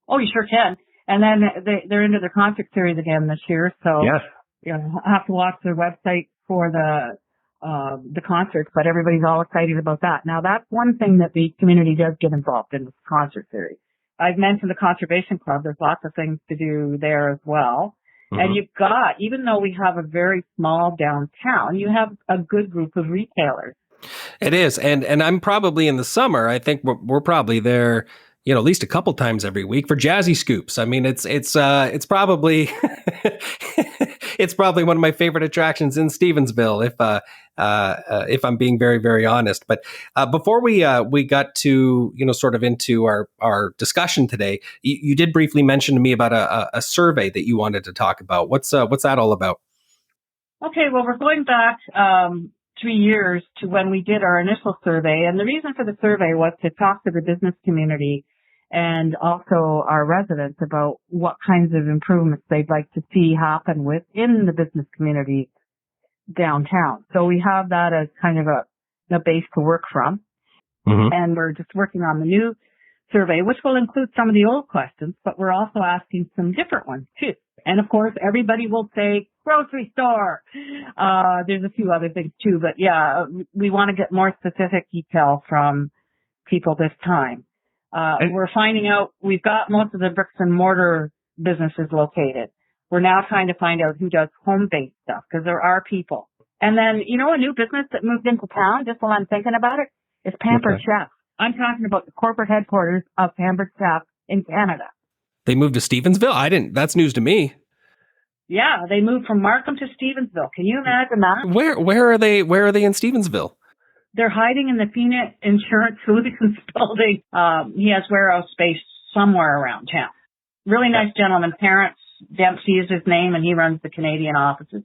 Oh, you sure can. And then they're into their concert series again this year, so yes. You have to watch their website for the concerts, but everybody's all excited about that. Now, that's one thing that the community does get involved in, the concert series. I've mentioned the Conservation Club. There's lots of things to do there as well. Mm-hmm. And you've got, even though we have a very small downtown, you have a good group of retailers. It is. And I'm probably in the summer, I think we're probably there, at least a couple times every week for Jazzy Scoops. I mean, it's probably, it's probably one of my favorite attractions in Stevensville, if I'm being very, very honest. But before we got to, sort of into our discussion today, you did briefly mention to me about a survey that you wanted to talk about. What's that all about? Okay, well, we're going back 3 years to when we did our initial survey, and the reason for the survey was to talk to the business community and also our residents about what kinds of improvements they'd like to see happen within the business community downtown. So we have that as kind of a base to work from. Mm-hmm. And we're just working on the new survey, which will include some of the old questions, but we're also asking some different ones too. And of course, everybody will say grocery store. There's a few other things too, but yeah, we want to get more specific detail from people this time. We're finding out we've got most of the bricks and mortar businesses located. We're now trying to find out who does home-based stuff, because there are people. And then, a new business that moved into town, just while I'm thinking about it, is Pampered Chef. I'm talking about the corporate headquarters of Pampered Chef in Canada. They moved to Stevensville? That's news to me. Yeah, they moved from Markham to Stevensville. Can you imagine that? Where are they in Stevensville? They're hiding in the Phoenix Insurance Solutions building. He has warehouse space somewhere around town. Really nice gentleman. Terrence Dempsey is his name, and he runs the Canadian offices.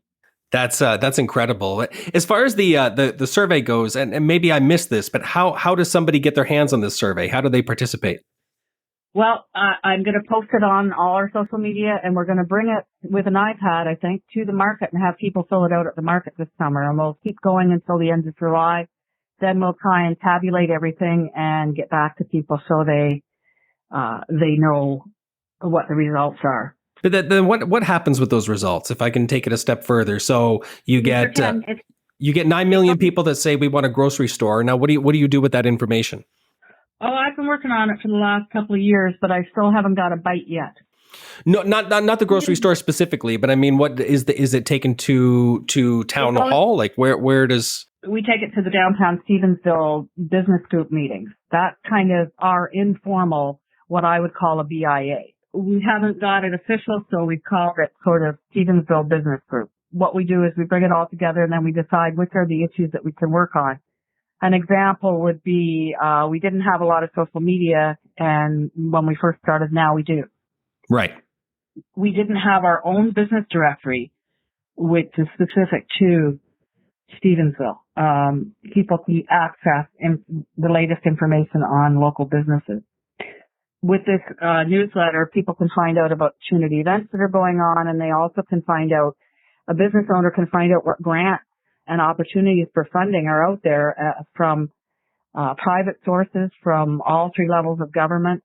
That's incredible. As far as the survey goes, and maybe I missed this, but how does somebody get their hands on this survey? How do they participate? Well, I'm going to post it on all our social media, and we're going to bring it with an iPad, I think, to the market and have people fill it out at the market this summer. And we'll keep going until the end of July. Then we'll try and tabulate everything and get back to people so they know what the results are. But then what happens with those results? If I can take it a step further, so you get 9 million people that say we want a grocery store. Now, what do you do with that information? Oh, I've been working on it for the last couple of years, but I still haven't got a bite yet. No, not the grocery store specifically, but I mean, what is it taken to town hall? Like where does? We take it to the downtown Stevensville business group meetings. That kind of are informal, what I would call a BIA. We haven't got it official, so we called it sort of Stevensville Business Group. What we do is we bring it all together, and then we decide which are the issues that we can work on. An example would be we didn't have a lot of social media, and when we first started, now we do. Right. We didn't have our own business directory, which is specific to Stevensville. People can access the latest information on local businesses. With this newsletter, people can find out about community events that are going on, and they also can find out, a business owner can find out what grants and opportunities for funding are out there from private sources, from all three levels of government.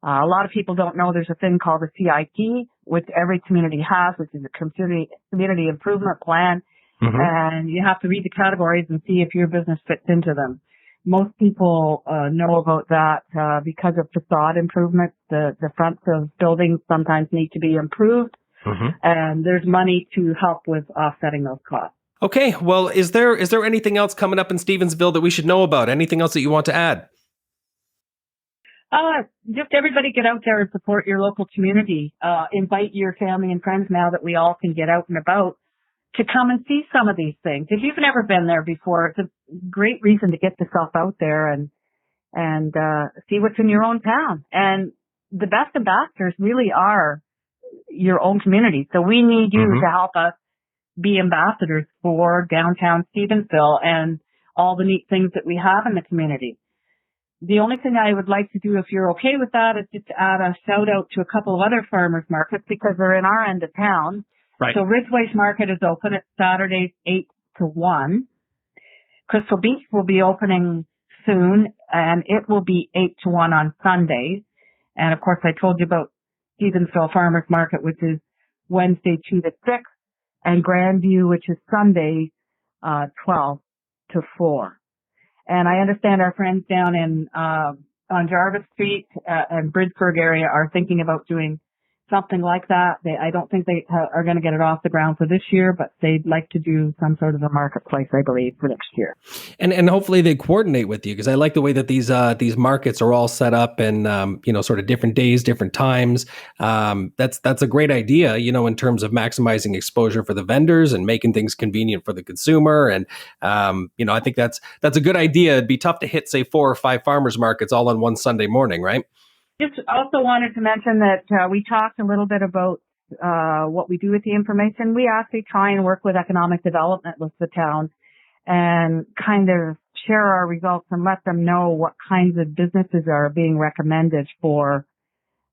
A lot of people don't know there's a thing called a CIP, which every community has, which is a community improvement plan. Mm-hmm. And you have to read the categories and see if your business fits into them. Most people know about that because of facade improvements. The fronts of buildings sometimes need to be improved, mm-hmm. and there's money to help with offsetting those costs. Okay, well, is there anything else coming up in Stevensville that we should know about? Anything else that you want to add? Just everybody get out there and support your local community. Invite your family and friends now that we all can get out and about to come and see some of these things. If you've never been there before, it's a great reason to get yourself out there and see what's in your own town. And the best ambassadors really are your own community. So we need you mm-hmm. to help us be ambassadors for downtown Stevensville and all the neat things that we have in the community. The only thing I would like to do, if you're okay with that, is just to add a shout out to a couple of other farmers markets because they're in our end of town. Right. So Ridgway's Market is open. It's Saturdays 8 to 1. Crystal Beach will be opening soon, and it will be 8 to 1 on Sundays. And of course, I told you about Stevensville Farmers Market, which is Wednesday 2 to 6, and Grandview, which is Sunday 12 to 4. And I understand our friends down in on Jarvis Street and Bridgeburg area are thinking about doing something like that. I don't think they are going to get it off the ground for this year, but they'd like to do some sort of a marketplace, I believe, for next year. And hopefully they coordinate with you, because I like the way that these markets are all set up and sort of different days, different times. That's a great idea, in terms of maximizing exposure for the vendors and making things convenient for the consumer. And I think that's a good idea. It'd be tough to hit, say, 4 or 5 farmers markets all on one Sunday morning, right? Just also wanted to mention that we talked a little bit about what we do with the information. We actually try and work with economic development with the town and kind of share our results and let them know what kinds of businesses are being recommended for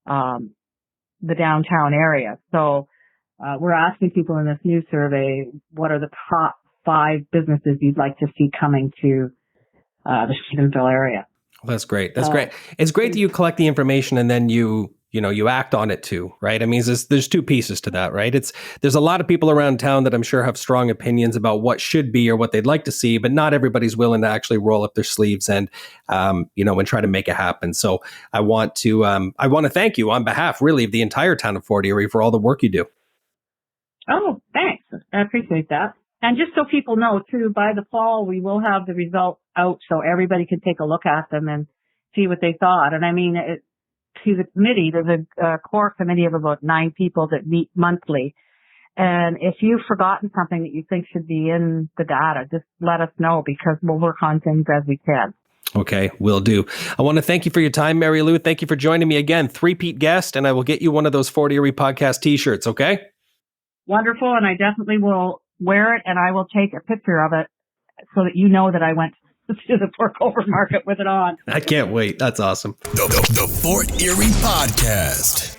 the downtown area. So we're asking people in this new survey, what are the top 5 businesses you'd like to see coming to the Stevensville area? Well, that's great. That's great. It's great that you collect the information and then you act on it too, right? I mean, there's 2 pieces to that, right? There's a lot of people around town that I'm sure have strong opinions about what should be or what they'd like to see, but not everybody's willing to actually roll up their sleeves and try to make it happen. So I want to thank you on behalf, really, of the entire town of Fort Erie for all the work you do. Oh, thanks. I appreciate that. And just so people know, too, by the fall, we will have the results out so everybody can take a look at them and see what they thought. And I mean, to the committee, there's a core committee of about 9 people that meet monthly. And if you've forgotten something that you think should be in the data, just let us know, because we'll work on things as we can. Okay, will do. I want to thank you for your time, Mary Lou. Thank you for joining me again. 3-peat guest, and I will get you one of those Fort Erie Podcast t-shirts, okay? Wonderful, and I definitely will wear it, and I will take a picture of it so that you know that I went to the Pork Over Market with it on. I can't wait. That's awesome. The Fort Erie Podcast.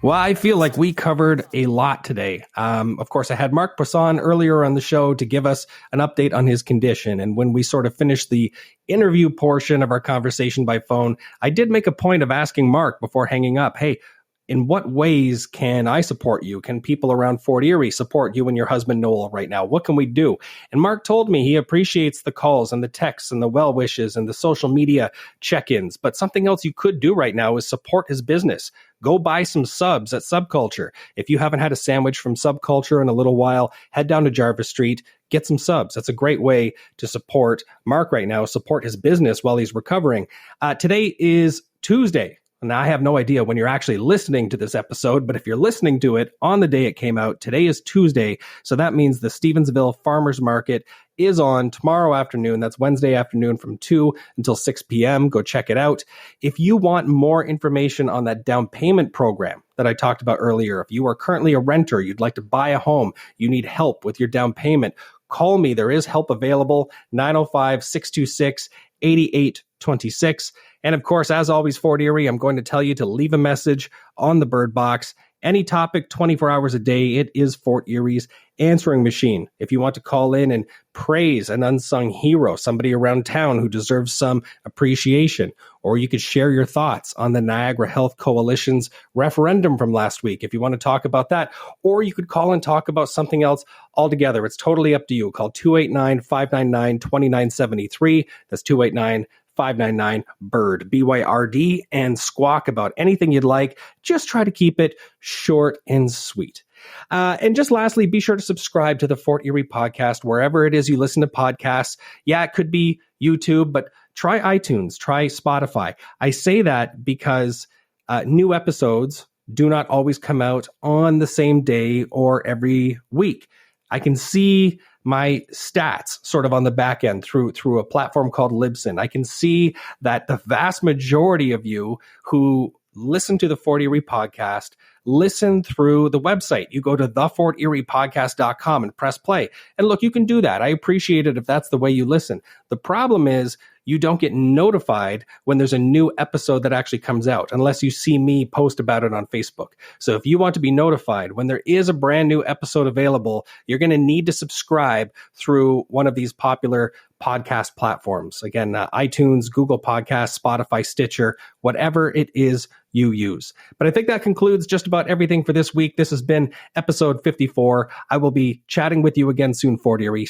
Well, I feel like we covered a lot today. Of course, I had Marc Poisson earlier on the show to give us an update on his condition. And when we sort of finished the interview portion of our conversation by phone, I did make a point of asking Marc before hanging up, hey, in what ways can I support you? Can people around Fort Erie support you and your husband, Noel, right now? What can we do? And Marc told me he appreciates the calls and the texts and the well wishes and the social media check-ins. But something else you could do right now is support his business. Go buy some subs at Subculture. If you haven't had a sandwich from Subculture in a little while, head down to Jarvis Street, get some subs. That's a great way to support Marc right now, support his business while he's recovering. Today is Tuesday. Now, I have no idea when you're actually listening to this episode, but if you're listening to it on the day it came out, today is Tuesday. So that means the Stevensville Farmers Market is on tomorrow afternoon. That's Wednesday afternoon from 2 until 6 p.m. Go check it out. If you want more information on that down payment program that I talked about earlier, if you are currently a renter, you'd like to buy a home, you need help with your down payment, call me. There is help available, 905-626-8826. And of course, as always, Fort Erie, I'm going to tell you to leave a message on the Byrd Box. Any topic, 24 hours a day, it is Fort Erie's answering machine. If you want to call in and praise an unsung hero, somebody around town who deserves some appreciation, or you could share your thoughts on the Niagara Health Coalition's referendum from last week, if you want to talk about that, or you could call and talk about something else altogether. It's totally up to you. Call 289-599-2973. That's 289-599-BYRD, BYRD, and squawk about anything you'd like. Just try to keep it short and sweet. And just lastly, be sure to subscribe to the Fort Erie Podcast, wherever it is you listen to podcasts. Yeah, it could be YouTube, but try iTunes, try Spotify. I say that because new episodes do not always come out on the same day or every week. I can see my stats sort of on the back end through a platform called Libsyn. I can see that the vast majority of you who listen to the Fort Erie Podcast listen through the website. You go to theforteriepodcast.com and press play. And look, you can do that. I appreciate it if that's the way you listen. The problem is you don't get notified when there's a new episode that actually comes out, unless you see me post about it on Facebook. So if you want to be notified when there is a brand new episode available, you're going to need to subscribe through one of these popular podcast platforms. Again, iTunes, Google Podcasts, Spotify, Stitcher, whatever it is you use. But I think that concludes just about everything for this week. This has been episode 54. I will be chatting with you again soon, Fort Erie.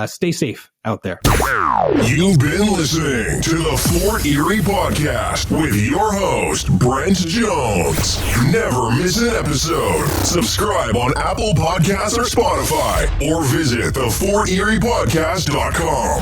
Stay safe out there. You've been listening to the Fort Erie Podcast with your host, Brent Jones. Never miss an episode. Subscribe on Apple Podcasts or Spotify, or visit theforteriepodcast.com.